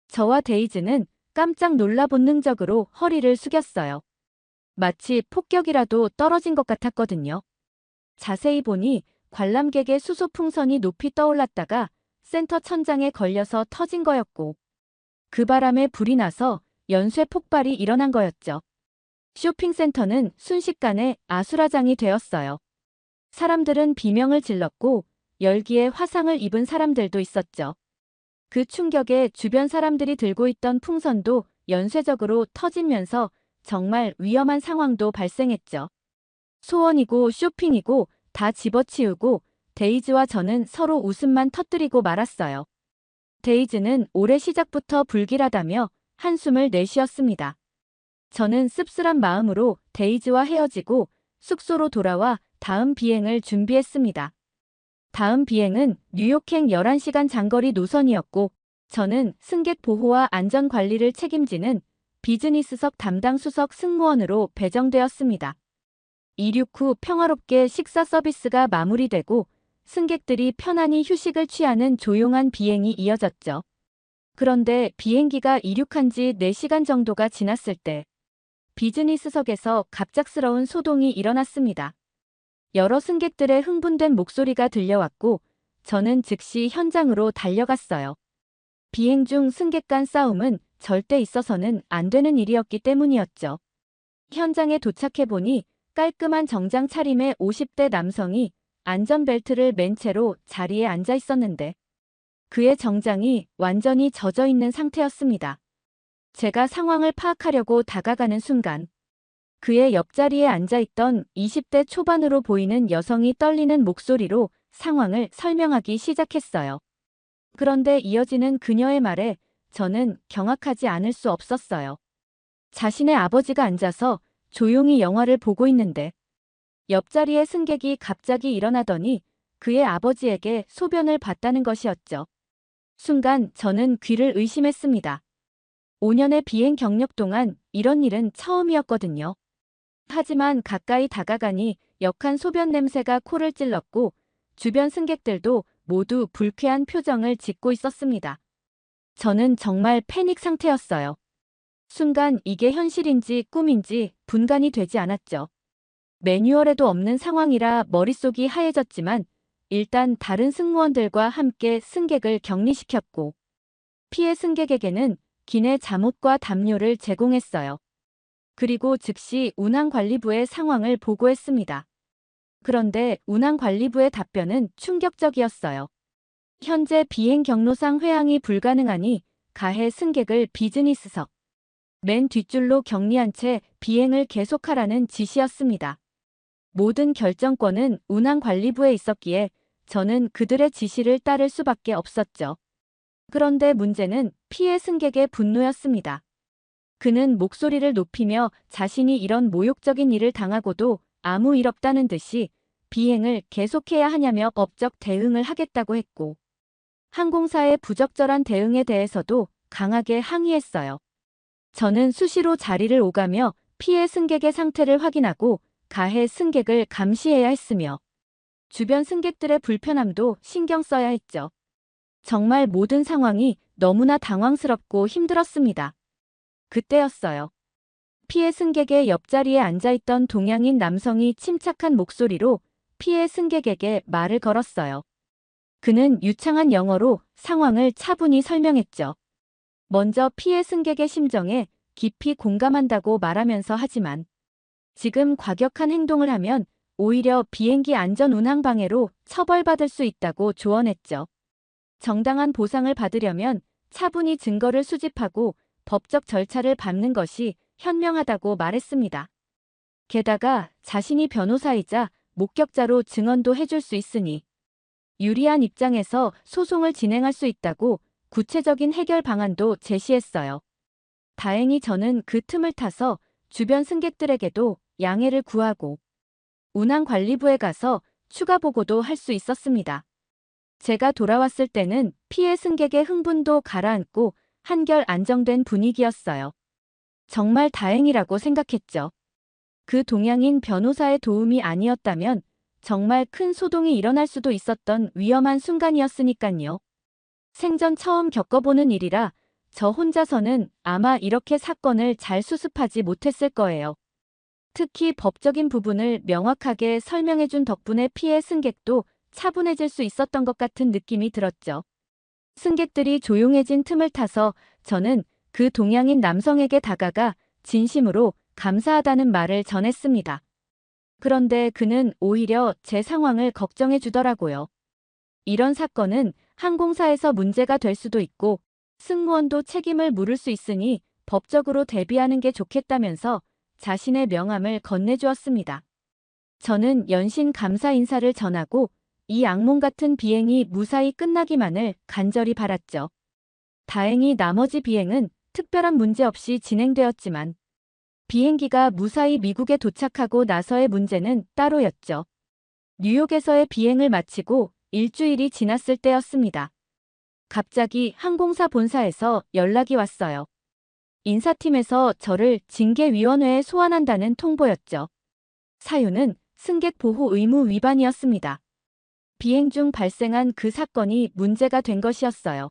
저와 데이지는 깜짝 놀라 본능적으로 허리를 숙였어요. 마치 폭격이라도 떨어진 것 같았거든요. 자세히 보니 관람객의 수소풍선이 높이 떠올랐다가 센터 천장에 걸려서 터진 거였고 그 바람에 불이 나서 연쇄 폭발이 일어난 거였죠. 쇼핑센터는 순식간에 아수라장이 되었어요. 사람들은 비명을 질렀고 열기에 화상을 입은 사람들도 있었죠. 그 충격에 주변 사람들이 들고 있던 풍선도 연쇄적으로 터지면서 정말 위험한 상황도 발생했죠. 소원이고 쇼핑이고 다 집어치우고 데이지와 저는 서로 웃음만 터뜨리고 말았어요. 데이지는 올해 시작부터 불길하다며 한숨을 내쉬었습니다. 저는 씁쓸한 마음으로 데이지와 헤어지고 숙소로 돌아와 다음 비행을 준비했습니다. 다음 비행은 뉴욕행 11시간 장거리 노선이었고 저는 승객 보호와 안전 관리를 책임지는 비즈니스석 담당 수석 승무원으로 배정되었습니다. 이륙 후 평화롭게 식사 서비스가 마무리되고 승객들이 편안히 휴식을 취하는 조용한 비행이 이어졌죠. 그런데 비행기가 이륙한 지 4시간 정도가 지났을 때 비즈니스석에서 갑작스러운 소동이 일어났습니다. 여러 승객들의 흥분된 목소리가 들려왔고 저는 즉시 현장으로 달려갔어요. 비행 중 승객 간 싸움은 절대 있어서는 안 되는 일이었기 때문이었죠. 현장에 도착해보니 깔끔한 정장 차림의 50대 남성이 안전벨트를 맨 채로 자리에 앉아 있었는데 그의 정장이 완전히 젖어 있는 상태였습니다. 제가 상황을 파악하려고 다가가는 순간 그의 옆자리에 앉아있던 20대 초반으로 보이는 여성이 떨리는 목소리로 상황을 설명하기 시작했어요. 그런데 이어지는 그녀의 말에 저는 경악하지 않을 수 없었어요. 자신의 아버지가 앉아서 조용히 영화를 보고 있는데 옆자리의 승객이 갑자기 일어나더니 그의 아버지에게 소변을 봤다는 것이었죠. 순간 저는 귀를 의심했습니다. 5년의 비행 경력 동안 이런 일은 처음이었거든요. 하지만 가까이 다가가니 역한 소변 냄새가 코를 찔렀고 주변 승객들도 모두 불쾌한 표정을 짓고 있었습니다. 저는 정말 패닉 상태였어요. 순간 이게 현실인지 꿈인지 분간이 되지 않았죠. 매뉴얼에도 없는 상황이라 머릿속이 하얘졌지만 일단 다른 승무원들과 함께 승객을 격리시켰고 피해 승객에게는 기내 잠옷과 담요를 제공했어요. 그리고 즉시 운항관리부에 상황을 보고했습니다. 그런데 운항관리부의 답변은 충격적이었어요. 현재 비행 경로상 회항이 불가능하니 가해 승객을 비즈니스석 맨 뒷줄로 격리한 채 비행을 계속하라는 지시였습니다. 모든 결정권은 운항관리부에 있었기에 저는 그들의 지시를 따를 수밖에 없었죠. 그런데 문제는 피해 승객의 분노였습니다. 그는 목소리를 높이며 자신이 이런 모욕적인 일을 당하고도 아무 일 없다는 듯이 비행을 계속해야 하냐며 법적 대응을 하겠다고 했고 항공사의 부적절한 대응에 대해서도 강하게 항의했어요. 저는 수시로 자리를 오가며 피해 승객의 상태를 확인하고 가해 승객을 감시해야 했으며 주변 승객들의 불편함도 신경 써야 했죠. 정말 모든 상황이 너무나 당황스럽고 힘들었습니다. 그때였어요. 피해 승객의 옆자리에 앉아있던 동양인 남성이 침착한 목소리로 피해 승객에게 말을 걸었어요. 그는 유창한 영어로 상황을 차분히 설명했죠. 먼저 피해 승객의 심정에 깊이 공감한다고 말하면서 하지만 지금 과격한 행동을 하면 오히려 비행기 안전 운항 방해로 처벌받을 수 있다고 조언했죠. 정당한 보상을 받으려면 차분히 증거를 수집하고 법적 절차를 밟는 것이 현명하다고 말했습니다. 게다가 자신이 변호사이자 목격자로 증언도 해줄 수 있으니 유리한 입장에서 소송을 진행할 수 있다고 구체적인 해결 방안도 제시했어요. 다행히 저는 그 틈을 타서 주변 승객들에게도 양해를 구하고 운항관리부에 가서 추가 보고도 할 수 있었습니다. 제가 돌아왔을 때는 피해 승객의 흥분도 가라앉고 한결 안정된 분위기였어요. 정말 다행이라고 생각했죠. 그 동양인 변호사의 도움이 아니었다면 정말 큰 소동이 일어날 수도 있었던 위험한 순간이었으니깐요. 생전 처음 겪어보는 일이라 저 혼자서는 아마 이렇게 사건을 잘 수습하지 못했을 거예요. 특히 법적인 부분을 명확하게 설명해준 덕분에 피해 승객도 차분해질 수 있었던 것 같은 느낌이 들었죠. 승객들이 조용해진 틈을 타서 저는 그 동양인 남성에게 다가가 진심으로 감사하다는 말을 전했습니다. 그런데 그는 오히려 제 상황을 걱정해 주더라고요. 이런 사건은 항공사에서 문제가 될 수도 있고 승무원도 책임을 물을 수 있으니 법적으로 대비하는 게 좋겠다면서 자신의 명함을 건네주었습니다. 저는 연신 감사 인사를 전하고 이 악몽 같은 비행이 무사히 끝나기만을 간절히 바랐죠. 다행히 나머지 비행은 특별한 문제 없이 진행되었지만 비행기가 무사히 미국에 도착하고 나서의 문제는 따로였죠. 뉴욕에서의 비행을 마치고 일주일이 지났을 때였습니다. 갑자기 항공사 본사에서 연락이 왔어요. 인사팀에서 저를 징계위원회에 소환한다는 통보였죠. 사유는 승객 보호 의무 위반이었습니다. 비행 중 발생한 그 사건이 문제가 된 것이었어요.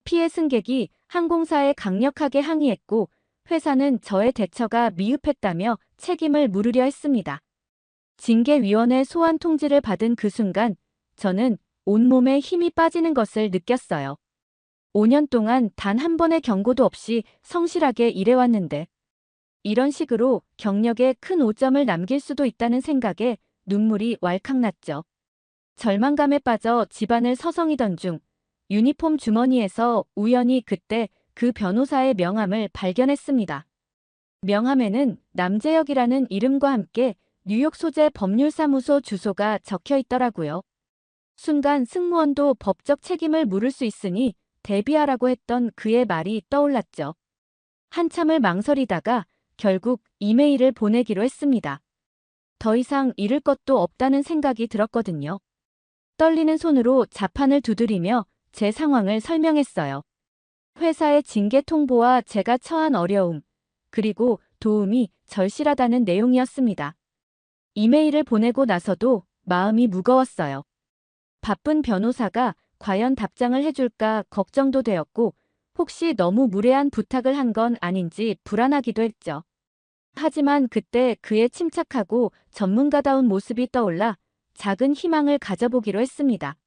피해 승객이 항공사에 강력하게 항의했고 회사는 저의 대처가 미흡했다며 책임을 물으려 했습니다. 징계위원회 소환 통지를 받은 그 순간 저는 온몸에 힘이 빠지는 것을 느꼈어요. 5년 동안 단 한 번의 경고도 없이 성실하게 일해왔는데 이런 식으로 경력에 큰 오점을 남길 수도 있다는 생각에 눈물이 왈칵 났죠. 절망감에 빠져 집안을 서성이던 중 유니폼 주머니에서 우연히 그때 그 변호사의 명함을 발견했습니다. 명함에는 남재혁이라는 이름과 함께 뉴욕 소재 법률사무소 주소가 적혀 있더라고요. 순간 승무원도 법적 책임을 물을 수 있으니 대비하라고 했던 그의 말이 떠올랐죠. 한참을 망설이다가 결국 이메일을 보내기로 했습니다. 더 이상 잃을 것도 없다는 생각이 들었거든요. 떨리는 손으로 자판을 두드리며 제 상황을 설명했어요. 회사의 징계 통보와 제가 처한 어려움, 그리고 도움이 절실하다는 내용이었습니다. 이메일을 보내고 나서도 마음이 무거웠어요. 바쁜 변호사가 과연 답장을 해줄까 걱정도 되었고 혹시 너무 무례한 부탁을 한 건 아닌지 불안하기도 했죠. 하지만 그때 그의 침착하고 전문가다운 모습이 떠올라 작은 희망을 가져보기로 했습니다.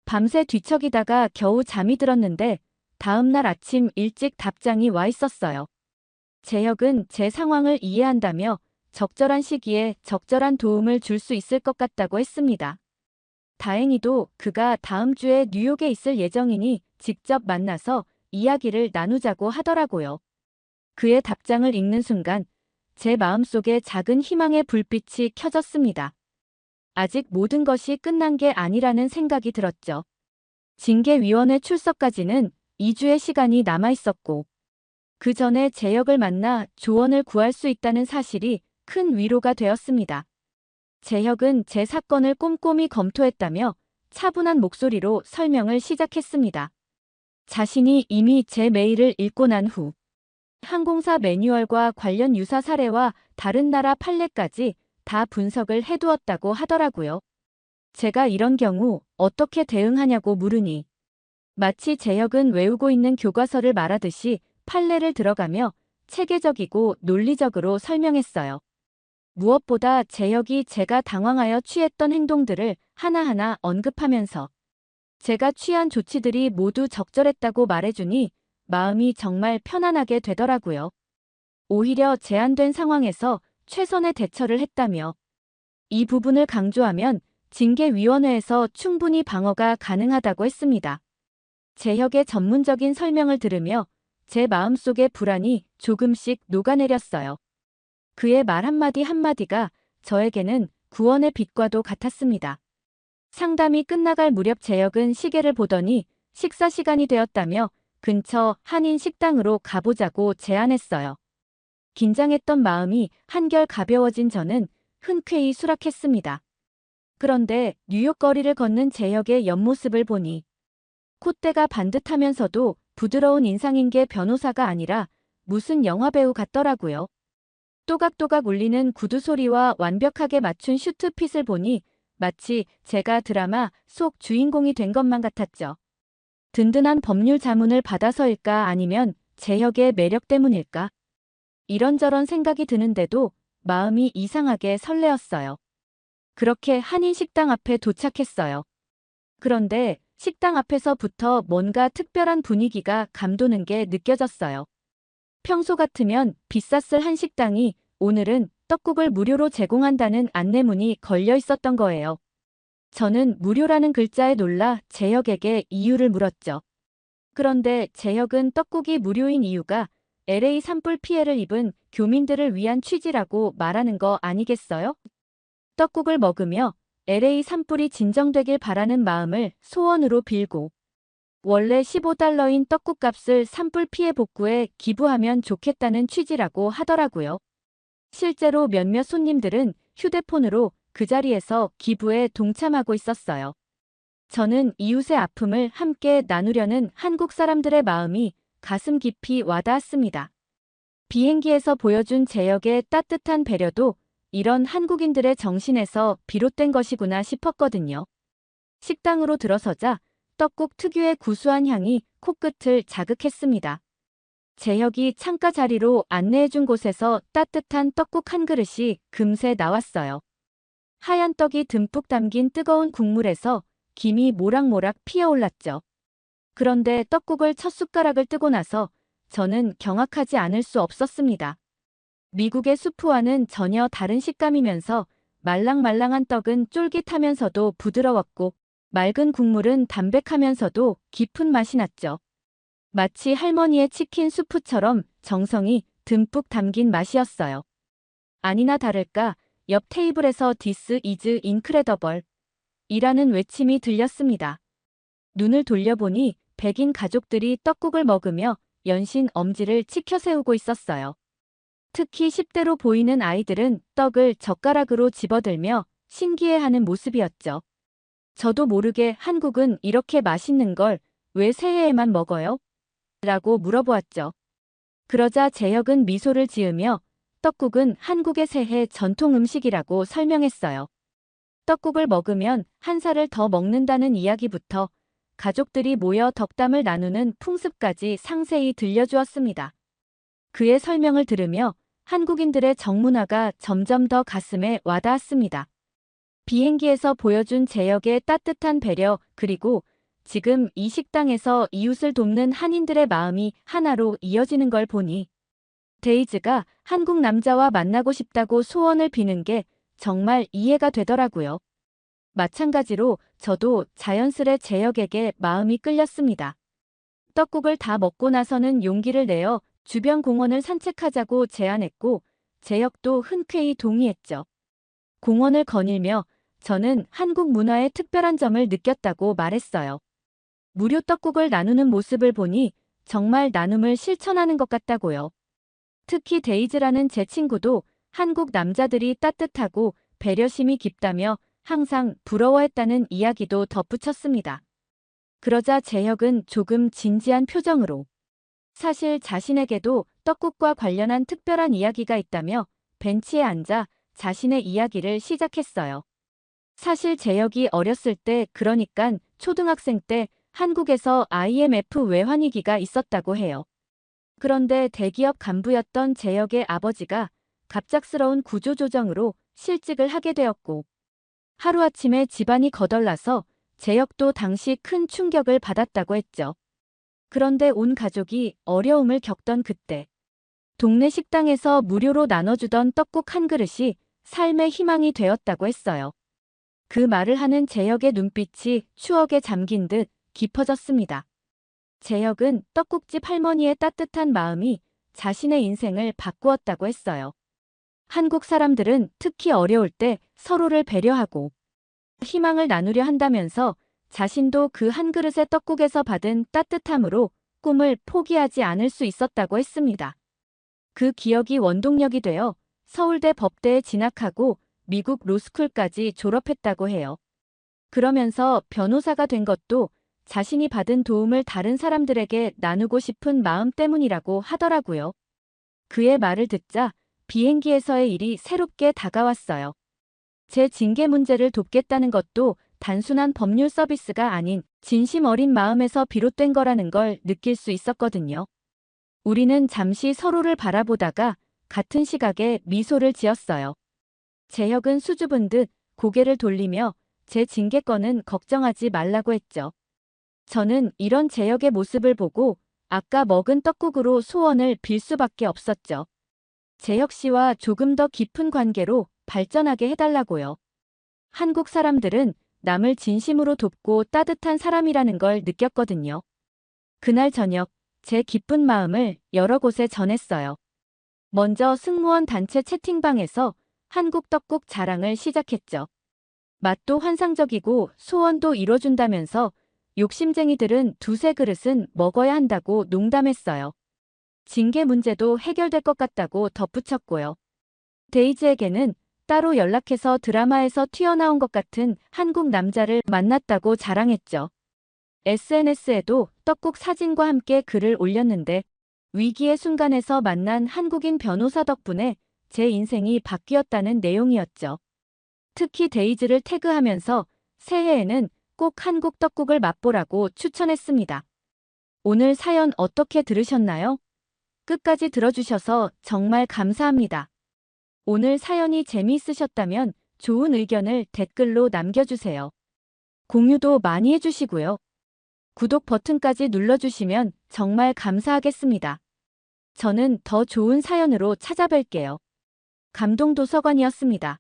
밤새 뒤척이다가 겨우 잠이 들었는데 다음 날 아침 일찍 답장이 와 있었어요. 재혁은 제 상황을 이해한다며 적절한 시기에 적절한 도움을 줄 수 있을 것 같다고 했습니다. 다행히도 그가 다음 주에 뉴욕에 있을 예정이니 직접 만나서 이야기를 나누자고 하더라고요. 그의 답장을 읽는 순간 제 마음속에 작은 희망의 불빛이 켜졌습니다. 아직 모든 것이 끝난 게 아니라는 생각이 들었죠. 징계위원회 출석까지는 2주의 시간이 남아 있었고 그 전에 재혁을 만나 조언을 구할 수 있다는 사실이 큰 위로가 되었습니다. 재혁은 제 사건을 꼼꼼히 검토했다며 차분한 목소리로 설명을 시작했습니다. 자신이 이미 제 메일을 읽고 난 후 항공사 매뉴얼과 관련 유사 사례와 다른 나라 판례까지 다 분석을 해두었다고 하더라고요. 제가 이런 경우 어떻게 대응하냐고 물으니 마치 재혁은 외우고 있는 교과서를 말하듯이 판례를 들어가며 체계적이고 논리적으로 설명했어요. 무엇보다 재혁이 제가 당황하여 취했던 행동들을 하나하나 언급하면서 제가 취한 조치들이 모두 적절했다고 말해주니 마음이 정말 편안하게 되더라고요. 오히려 제한된 상황에서 최선의 대처를 했다며 이 부분을 강조하면 징계위원회에서 충분히 방어가 가능하다고 했습니다. 재혁의 전문적인 설명을 들으며 제 마음속의 불안이 조금씩 녹아내렸어요. 그의 말 한마디 한마디가 저에게는 구원의 빛과도 같았습니다. 상담이 끝나갈 무렵 재혁은 시계를 보더니 식사 시간이 되었다며 근처 한인 식당으로 가보자고 제안했어요. 긴장했던 마음이 한결 가벼워진 저는 흔쾌히 수락했습니다. 그런데 뉴욕 거리를 걷는 재혁의 옆모습을 보니 콧대가 반듯하면서도 부드러운 인상인 게 변호사가 아니라 무슨 영화배우 같더라고요. 또각또각 울리는 구두 소리와 완벽하게 맞춘 슈트핏을 보니 마치 제가 드라마 속 주인공이 된 것만 같았죠. 든든한 법률 자문을 받아서일까 아니면 재혁의 매력 때문일까? 이런저런 생각이 드는데도 마음이 이상하게 설레었어요. 그렇게 한인 식당 앞에 도착했어요. 그런데 식당 앞에서부터 뭔가 특별한 분위기가 감도는 게 느껴졌어요. 평소 같으면 비쌌을 한 식당이 오늘은 떡국을 무료로 제공한다는 안내문이 걸려 있었던 거예요. 저는 무료라는 글자에 놀라 재혁에게 이유를 물었죠. 그런데 재혁은 떡국이 무료인 이유가 LA 산불 피해를 입은 교민들을 위한 취지라고 말하는 거 아니겠어요? 떡국을 먹으며 LA 산불이 진정되길 바라는 마음을 소원으로 빌고 원래 $15인 떡국값을 산불 피해 복구에 기부하면 좋겠다는 취지라고 하더라고요. 실제로 몇몇 손님들은 휴대폰으로 그 자리에서 기부에 동참하고 있었어요. 저는 이웃의 아픔을 함께 나누려는 한국 사람들의 마음이 가슴 깊이 와닿았습니다. 비행기에서 보여준 재혁의 따뜻한 배려도 이런 한국인들의 정신에서 비롯된 것이구나 싶었거든요. 식당으로 들어서자 떡국 특유의 구수한 향이 코끝을 자극했습니다. 재혁이 창가 자리로 안내해준 곳에서 따뜻한 떡국 한 그릇이 금세 나왔어요. 하얀 떡이 듬뿍 담긴 뜨거운 국물에서 김이 모락모락 피어올랐죠. 그런데 떡국을 첫 숟가락을 뜨고 나서 저는 경악하지 않을 수 없었습니다. 미국의 수프와는 전혀 다른 식감이면서 말랑말랑한 떡은 쫄깃하면서도 부드러웠고 맑은 국물은 담백하면서도 깊은 맛이 났죠. 마치 할머니의 치킨 수프처럼 정성이 듬뿍 담긴 맛이었어요. 아니나 다를까 옆 테이블에서 This is incredible 이라는 외침이 들렸습니다. 눈을 돌려보니 백인 가족들이 떡국을 먹으며 연신 엄지를 치켜 세우고 있었어요. 특히 10대로 보이는 아이들은 떡을 젓가락으로 집어들며 신기해하는 모습이었죠. 저도 모르게 한국은 이렇게 맛있는 걸 왜 새해에만 먹어요? 라고 물어보았죠. 그러자 재혁은 미소를 지으며 떡국은 한국의 새해 전통 음식이라고 설명했어요. 떡국을 먹으면 한 살을 더 먹는다는 이야기부터 가족들이 모여 덕담을 나누는 풍습까지 상세히 들려주었습니다. 그의 설명을 들으며 한국인들의 정문화가 점점 더 가슴에 와닿았습니다. 비행기에서 보여준 재혁의 따뜻한 배려 그리고 지금 이 식당에서 이웃을 돕는 한인들의 마음이 하나로 이어지는 걸 보니 데이즈가 한국 남자와 만나고 싶다고 소원을 비는 게 정말 이해가 되더라고요. 마찬가지로 저도 자연스레 재혁에게 마음이 끌렸습니다. 떡국을 다 먹고 나서는 용기를 내어 주변 공원을 산책하자고 제안했고 재혁도 흔쾌히 동의했죠. 공원을 거닐며 저는 한국 문화의 특별한 점을 느꼈다고 말했어요. 무료 떡국을 나누는 모습을 보니 정말 나눔을 실천하는 것 같다고요. 특히 데이즈라는 제 친구도 한국 남자들이 따뜻하고 배려심이 깊다며 항상 부러워했다는 이야기도 덧붙였습니다. 그러자 재혁은 조금 진지한 표정으로 사실 자신에게도 떡국과 관련한 특별한 이야기가 있다며 벤치에 앉아 자신의 이야기를 시작했어요. 사실 재혁이 어렸을 때 그러니깐 초등학생 때 한국에서 IMF 외환위기가 있었다고 해요. 그런데 대기업 간부였던 재혁의 아버지가 갑작스러운 구조조정으로 실직을 하게 되었고 하루아침에 집안이 거덜나서 재혁도 당시 큰 충격을 받았다고 했죠. 그런데 온 가족이 어려움을 겪던 그때 동네 식당에서 무료로 나눠주던 떡국 한 그릇이 삶의 희망이 되었다고 했어요. 그 말을 하는 재혁의 눈빛이 추억에 잠긴 듯 깊어졌습니다. 재혁은 떡국집 할머니의 따뜻한 마음이 자신의 인생을 바꾸었다고 했어요. 한국 사람들은 특히 어려울 때 서로를 배려하고 희망을 나누려 한다면서 자신도 그 한 그릇의 떡국에서 받은 따뜻함으로 꿈을 포기하지 않을 수 있었다고 했습니다. 그 기억이 원동력이 되어 서울대 법대에 진학하고 미국 로스쿨까지 졸업했다고 해요. 그러면서 변호사가 된 것도 자신이 받은 도움을 다른 사람들에게 나누고 싶은 마음 때문이라고 하더라고요. 그의 말을 듣자 비행기에서의 일이 새롭게 다가왔어요. 제 징계 문제를 돕겠다는 것도 단순한 법률 서비스가 아닌 진심 어린 마음에서 비롯된 거라는 걸 느낄 수 있었거든요. 우리는 잠시 서로를 바라보다가 같은 시각에 미소를 지었어요. 재혁은 수줍은 듯 고개를 돌리며 제 징계권은 걱정하지 말라고 했죠. 저는 이런 재혁의 모습을 보고 아까 먹은 떡국으로 소원을 빌 수밖에 없었죠. 재혁 씨와 조금 더 깊은 관계로 발전하게 해달라고요. 한국 사람들은 남을 진심으로 돕고 따뜻한 사람이라는 걸 느꼈거든요. 그날 저녁 제 기쁜 마음을 여러 곳에 전했어요. 먼저 승무원 단체 채팅방에서 한국 떡국 자랑을 시작했죠. 맛도 환상적이고 소원도 이뤄준다면서 욕심쟁이들은 두세 그릇은 먹어야 한다고 농담했어요. 징계 문제도 해결될 것 같다고 덧붙였고요. 데이지에게는 따로 연락해서 드라마에서 튀어나온 것 같은 한국 남자를 만났다고 자랑했죠. SNS에도 떡국 사진과 함께 글을 올렸는데 위기의 순간에서 만난 한국인 변호사 덕분에 제 인생이 바뀌었다는 내용이었죠. 특히 데이지를 태그하면서 새해에는 꼭 한국 떡국을 맛보라고 추천했습니다. 오늘 사연 어떻게 들으셨나요? 끝까지 들어주셔서 정말 감사합니다. 오늘 사연이 재미있으셨다면 좋은 의견을 댓글로 남겨주세요. 공유도 많이 해주시고요. 구독 버튼까지 눌러주시면 정말 감사하겠습니다. 저는 더 좋은 사연으로 찾아뵐게요. 감동도서관이었습니다.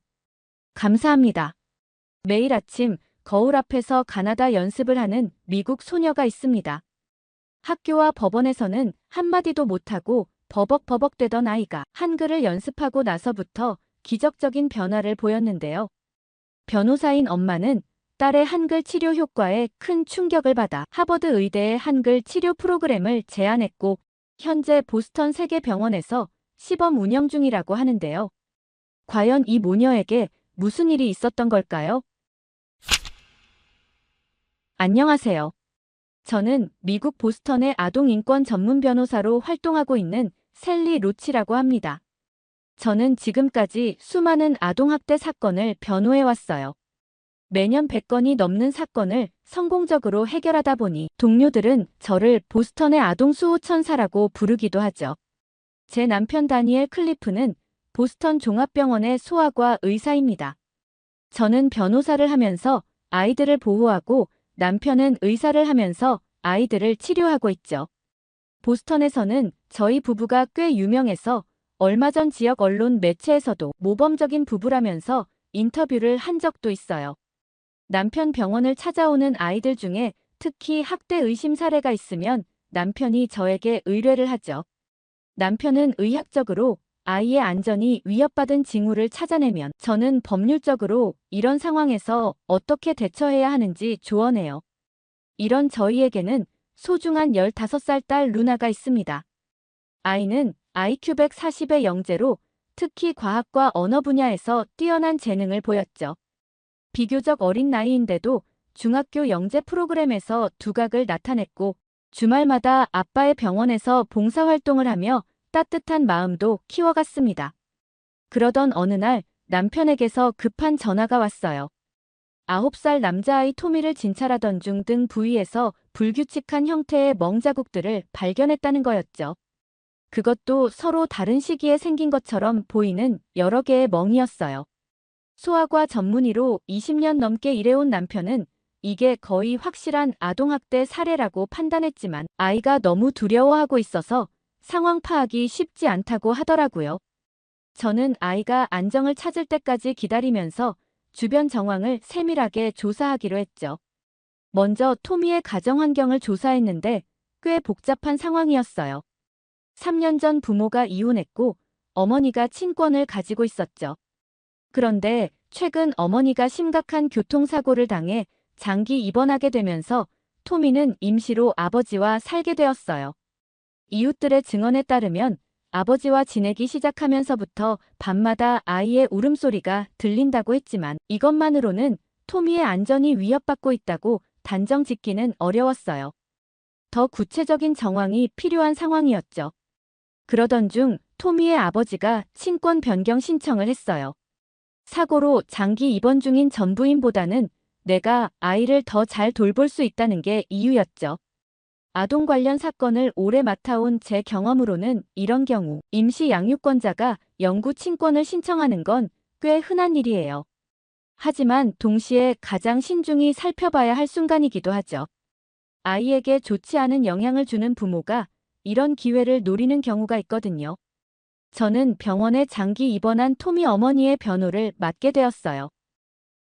감사합니다. 매일 아침 거울 앞에서 가나다 연습을 하는 미국 소녀가 있습니다. 학교와 법원에서는 한마디도 못하고 버벅버벅대던 아이가 한글을 연습하고 나서부터 기적적인 변화를 보였는데요. 변호사인 엄마는 딸의 한글 치료 효과에 큰 충격을 받아 하버드 의대의 한글 치료 프로그램을 제안했고 현재 보스턴 세계병원에서 시범 운영 중이라고 하는데요. 과연 이 모녀에게 무슨 일이 있었던 걸까요? 안녕하세요. 저는 미국 보스턴의 아동인권 전문 변호사로 활동하고 있는 셀리 로치라고 합니다. 저는 지금까지 수많은 아동학대 사건을 변호해왔어요. 매년 100건이 넘는 사건을 성공적으로 해결하다 보니 동료들은 저를 보스턴의 아동 수호 천사라고 부르기도 하죠. 제 남편 다니엘 클리프는 보스턴 종합병원의 소아과 의사입니다. 저는 변호사를 하면서 아이들을 보호하고 남편은 의사를 하면서 아이들을 치료하고 있죠. 보스턴에서는 저희 부부가 꽤 유명해서 얼마 전 지역 언론 매체에서도 모범적인 부부라면서 인터뷰를 한 적도 있어요. 남편 병원을 찾아오는 아이들 중에 특히 학대 의심 사례가 있으면 남편이 저에게 의뢰를 하죠. 남편은 의학적으로 아이의 안전이 위협받은 징후를 찾아내면 저는 법률적으로 이런 상황에서 어떻게 대처해야 하는지 조언해요. 이런 저희에게는 소중한 15살 딸 루나가 있습니다. 아이는 IQ 140의 영재로 특히 과학과 언어 분야에서 뛰어난 재능을 보였죠. 비교적 어린 나이인데도 중학교 영재 프로그램에서 두각을 나타냈고 주말마다 아빠의 병원에서 봉사활동을 하며 따뜻한 마음도 키워갔습니다. 그러던 어느 날 남편에게서 급한 전화가 왔어요. 9살 남자아이 토미를 진찰하던 중 등 부위에서 불규칙한 형태의 멍자국들을 발견했다는 거였죠. 그것도 서로 다른 시기에 생긴 것처럼 보이는 여러 개의 멍이었어요. 소아과 전문의로 20년 넘게 일해온 남편은 이게 거의 확실한 아동학대 사례라고 판단했지만 아이가 너무 두려워하고 있어서 상황 파악이 쉽지 않다고 하더라고요. 저는 아이가 안정을 찾을 때까지 기다리면서 주변 정황을 세밀하게 조사하기로 했죠. 먼저 토미의 가정 환경을 조사했는데 꽤 복잡한 상황이었어요. 3년 전 부모가 이혼했고 어머니가 친권을 가지고 있었죠. 그런데 최근 어머니가 심각한 교통사고를 당해 장기 입원하게 되면서 토미는 임시로 아버지와 살게 되었어요. 이웃들의 증언에 따르면 아버지와 지내기 시작하면서부터 밤마다 아이의 울음소리가 들린다고 했지만 이것만으로는 토미의 안전이 위협받고 있다고 단정 짓기는 어려웠어요. 더 구체적인 정황이 필요한 상황이었죠. 그러던 중 토미의 아버지가 친권 변경 신청을 했어요. 사고로 장기 입원 중인 전부인보다는 내가 아이를 더 잘 돌볼 수 있다는 게 이유였죠. 아동 관련 사건을 오래 맡아온 제 경험으로는 이런 경우 임시 양육권자가 영구 친권을 신청하는 건 꽤 흔한 일이에요. 하지만 동시에 가장 신중히 살펴봐야 할 순간이기도 하죠. 아이에게 좋지 않은 영향을 주는 부모가 이런 기회를 노리는 경우가 있거든요. 저는 병원에 장기 입원한 토미 어머니의 변호를 맡게 되었어요.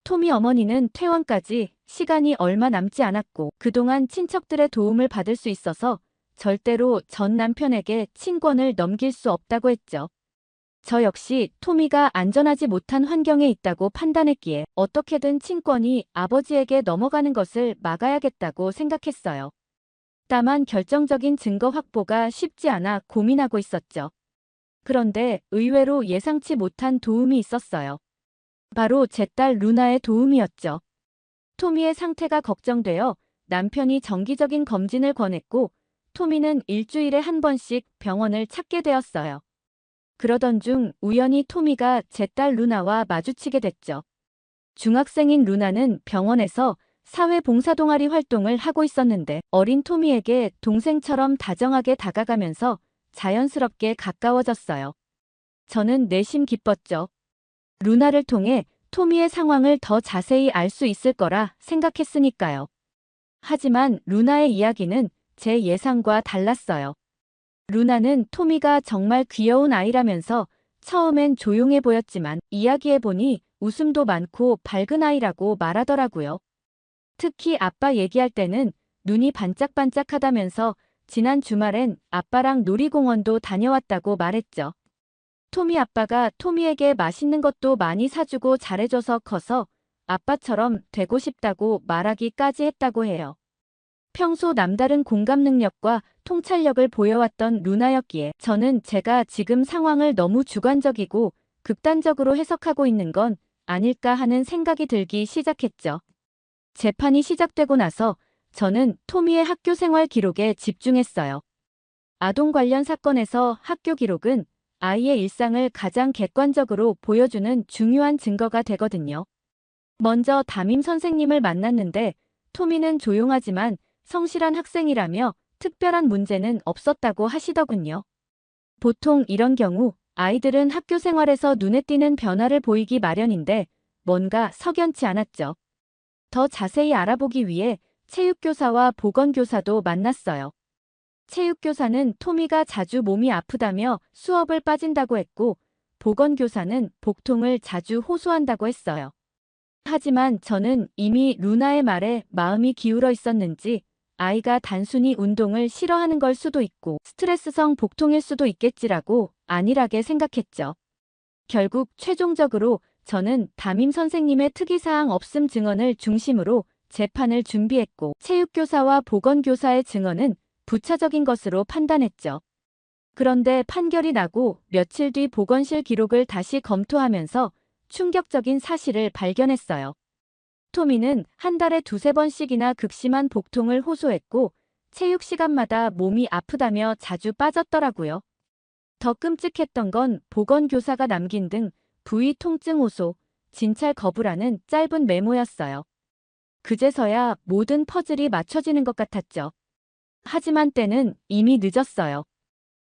토미 어머니는 퇴원까지 시간이 얼마 남지 않았고 그동안 친척들의 도움을 받을 수 있어서 절대로 전 남편에게 친권을 넘길 수 없다고 했죠. 저 역시 토미가 안전하지 못한 환경에 있다고 판단했기에 어떻게든 친권이 아버지에게 넘어가는 것을 막아야겠다고 생각했어요. 다만 결정적인 증거 확보가 쉽지 않아 고민하고 있었죠. 그런데 의외로 예상치 못한 도움이 있었어요. 바로 제 딸 루나의 도움이었죠. 토미의 상태가 걱정되어 남편이 정기적인 검진을 권했고 토미는 일주일에 한 번씩 병원을 찾게 되었어요. 그러던 중 우연히 토미가 제 딸 루나와 마주치게 됐죠. 중학생인 루나는 병원에서 사회봉사동아리 활동을 하고 있었는데 어린 토미에게 동생처럼 다정하게 다가가면서 자연스럽게 가까워졌어요. 저는 내심 기뻤죠. 루나를 통해 토미의 상황을 더 자세히 알 수 있을 거라 생각했으니까요. 하지만 루나의 이야기는 제 예상과 달랐어요. 루나는 토미가 정말 귀여운 아이라면서 처음엔 조용해 보였지만 이야기해보니 웃음도 많고 밝은 아이라고 말하더라고요. 특히 아빠 얘기할 때는 눈이 반짝반짝하다면서 지난 주말엔 아빠랑 놀이공원도 다녀왔다고 말했죠. 토미 아빠가 토미에게 맛있는 것도 많이 사주고 잘해줘서 커서 아빠처럼 되고 싶다고 말하기까지 했다고 해요. 평소 남다른 공감 능력과 통찰력을 보여왔던 루나였기에 저는 제가 지금 상황을 너무 주관적이고 극단적으로 해석하고 있는 건 아닐까 하는 생각이 들기 시작했죠. 재판이 시작되고 나서 저는 토미의 학교 생활 기록에 집중했어요. 아동 관련 사건에서 학교 기록은 아이의 일상을 가장 객관적으로 보여주는 중요한 증거가 되거든요. 먼저 담임 선생님을 만났는데 토미는 조용하지만 성실한 학생이라며 특별한 문제는 없었다고 하시더군요. 보통 이런 경우 아이들은 학교 생활에서 눈에 띄는 변화를 보이기 마련인데 뭔가 석연치 않았죠. 더 자세히 알아보기 위해 체육교사와 보건교사도 만났어요. 체육교사는 토미가 자주 몸이 아프다며 수업을 빠진다고 했고 보건교사는 복통을 자주 호소한다고 했어요. 하지만 저는 이미 루나의 말에 마음이 기울어 있었는지 아이가 단순히 운동을 싫어하는 걸 수도 있고 스트레스성 복통일 수도 있겠지라고 안일하게 생각했죠. 결국 최종적으로 저는 담임 선생님의 특이사항 없음 증언을 중심으로 재판을 준비했고 체육교사와 보건교사의 증언은 부차적인 것으로 판단했죠. 그런데 판결이 나고 며칠 뒤 보건실 기록을 다시 검토하면서 충격적인 사실을 발견했어요. 토미는 한 달에 두세 번씩이나 극심한 복통을 호소했고 체육 시간마다 몸이 아프다며 자주 빠졌더라고요. 더 끔찍했던 건 보건교사가 남긴 등 부위 통증 호소, 진찰 거부라는 짧은 메모였어요. 그제서야 모든 퍼즐이 맞춰지는 것 같았죠. 하지만 때는 이미 늦었어요.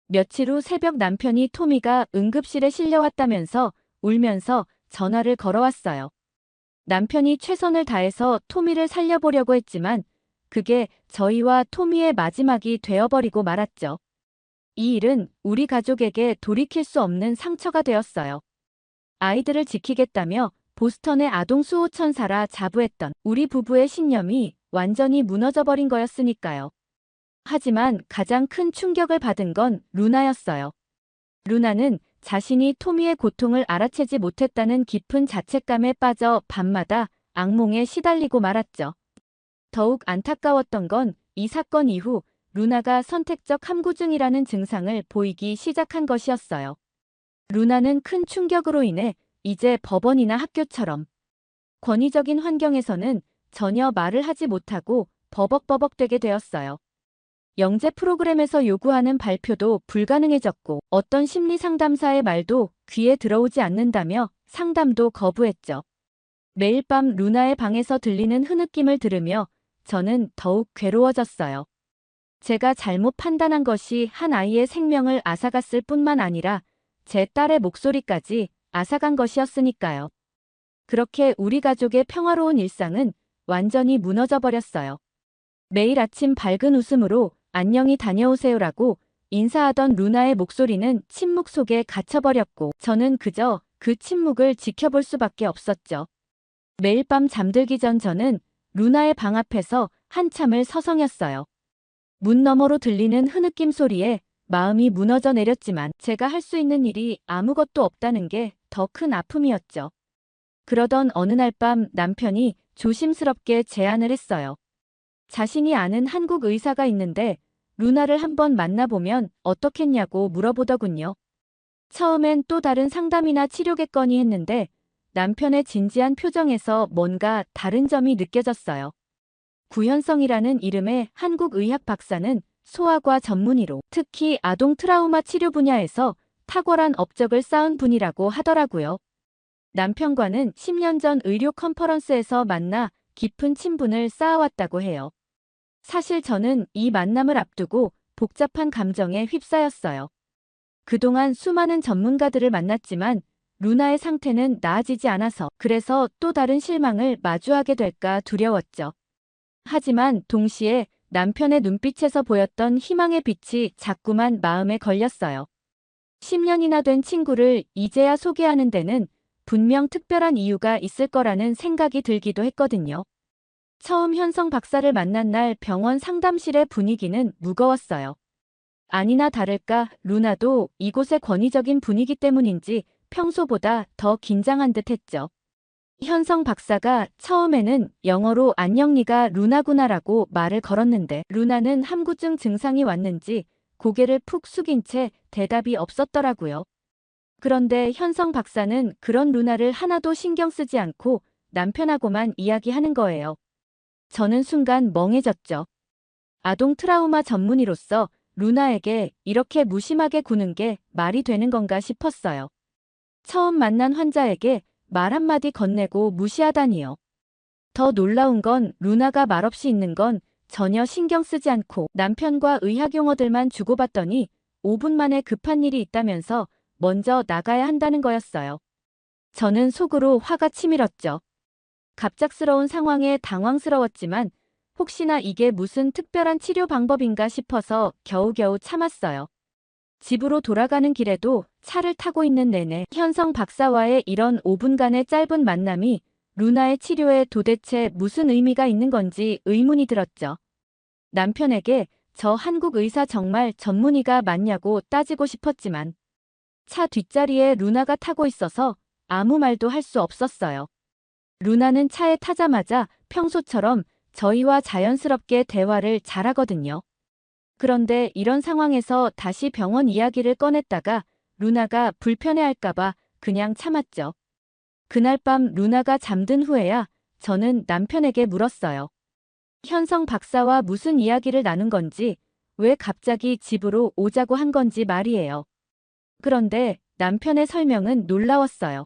며칠 후 새벽 남편이 토미가 응급실에 실려왔다면서 울면서 전화를 걸어왔어요. 남편이 최선을 다해서 토미를 살려보려고 했지만 그게 저희와 토미의 마지막이 되어버리고 말았죠. 이 일은 우리 가족에게 돌이킬 수 없는 상처가 되었어요. 아이들을 지키겠다며 보스턴의 아동 수호 천사라 자부했던 우리 부부의 신념이 완전히 무너져버린 거였으니까요. 하지만 가장 큰 충격을 받은 건 루나였어요. 루나는 자신이 토미의 고통을 알아채지 못했다는 깊은 자책감에 빠져 밤마다 악몽에 시달리고 말았죠. 더욱 안타까웠던 건 이 사건 이후 루나가 선택적 함구증이라는 증상을 보이기 시작한 것이었어요. 루나는 큰 충격으로 인해 이제 법원이나 학교처럼 권위적인 환경에서는 전혀 말을 하지 못하고 버벅버벅대게 되었어요. 영재 프로그램에서 요구하는 발표도 불가능해졌고 어떤 심리 상담사의 말도 귀에 들어오지 않는다며 상담도 거부했죠. 매일 밤 루나의 방에서 들리는 흐느낌을 들으며 저는 더욱 괴로워졌어요. 제가 잘못 판단한 것이 한 아이의 생명을 앗아갔을 뿐만 아니라 제 딸의 목소리까지 앗아간 것이었으니까요. 그렇게 우리 가족의 평화로운 일상은 완전히 무너져 버렸어요. 매일 아침 밝은 웃음으로 안녕히 다녀오세요라고 인사하던 루나의 목소리는 침묵 속에 갇혀버렸고 저는 그저 그 침묵을 지켜볼 수밖에 없었죠. 매일 밤 잠들기 전 저는 루나의 방 앞에서 한참을 서성였어요. 문 너머로 들리는 흐느낌 소리에 마음이 무너져 내렸지만 제가 할 수 있는 일이 아무것도 없다는 게 더 큰 아픔이었죠. 그러던 어느 날 밤 남편이 조심스럽게 제안을 했어요. 자신이 아는 한국 의사가 있는데 루나를 한번 만나보면 어떻겠냐고 물어보더군요. 처음엔 또 다른 상담이나 치료겠거니 했는데 남편의 진지한 표정에서 뭔가 다른 점이 느껴졌어요. 구현성이라는 이름의 한국 의학 박사는 소아과 전문의로 특히 아동 트라우마 치료 분야에서 탁월한 업적을 쌓은 분이라고 하더라고요. 남편과는 10년 전 의료 컨퍼런스에서 만나 깊은 친분을 쌓아왔다고 해요. 사실 저는 이 만남을 앞두고 복잡한 감정에 휩싸였어요. 그동안 수많은 전문가들을 만났지만 루나의 상태는 나아지지 않아서 그래서 또 다른 실망을 마주하게 될까 두려웠죠. 하지만 동시에 남편의 눈빛에서 보였던 희망의 빛이 자꾸만 마음에 걸렸어요. 10년이나 된 친구를 이제야 소개하는 데는 분명 특별한 이유가 있을 거라는 생각이 들기도 했거든요. 처음 현성 박사를 만난 날 병원 상담실의 분위기는 무거웠어요. 아니나 다를까 루나도 이곳의 권위적인 분위기 때문인지 평소보다 더 긴장한 듯 했죠. 현성 박사가 처음에는 영어로 안녕 네가 루나구나라고 말을 걸었는데 루나는 함구증 증상이 왔는지 고개를 푹 숙인 채 대답이 없었더라고요. 그런데 현성 박사는 그런 루나를 하나도 신경 쓰지 않고 남편하고만 이야기하는 거예요. 저는 순간 멍해졌죠. 아동 트라우마 전문의로서 루나에게 이렇게 무심하게 구는 게 말이 되는 건가 싶었어요. 처음 만난 환자에게 말 한마디 건네고 무시하다니요. 더 놀라운 건 루나가 말없이 있는 건 전혀 신경 쓰지 않고 남편과 의학 용어들만 주고받더니 5분 만에 급한 일이 있다면서 먼저 나가야 한다는 거였어요. 저는 속으로 화가 치밀었죠. 갑작스러운 상황에 당황스러웠지만 혹시나 이게 무슨 특별한 치료 방법인가 싶어서 겨우겨우 참았어요. 집으로 돌아가는 길에도 차를 타고 있는 내내 현성 박사와의 이런 5분간의 짧은 만남이 루나의 치료에 도대체 무슨 의미가 있는 건지 의문이 들었죠. 남편에게 저 한국 의사 정말 전문의가 맞냐고 따지고 싶었지만 차 뒷자리에 루나가 타고 있어서 아무 말도 할 수 없었어요. 루나는 차에 타자마자 평소처럼 저희와 자연스럽게 대화를 잘하거든요. 그런데 이런 상황에서 다시 병원 이야기를 꺼냈다가 루나가 불편해할까봐 그냥 참았죠. 그날 밤 루나가 잠든 후에야 저는 남편에게 물었어요. 현성 박사와 무슨 이야기를 나눈 건지, 왜 갑자기 집으로 오자고 한 건지 말이에요. 그런데 남편의 설명은 놀라웠어요.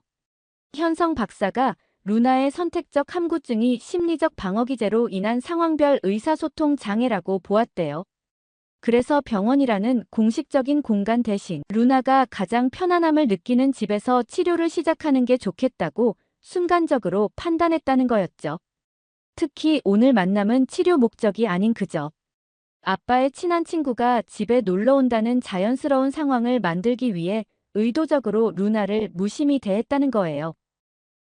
현성 박사가 루나의 선택적 함구증이 심리적 방어기제로 인한 상황별 의사소통 장애라고 보았대요. 그래서 병원이라는 공식적인 공간 대신 루나가 가장 편안함을 느끼는 집에서 치료를 시작하는 게 좋겠다고 순간적으로 판단했다는 거였죠. 특히 오늘 만남은 치료 목적이 아닌 그저 아빠의 친한 친구가 집에 놀러 온다는 자연스러운 상황을 만들기 위해 의도적으로 루나를 무심히 대했다는 거예요.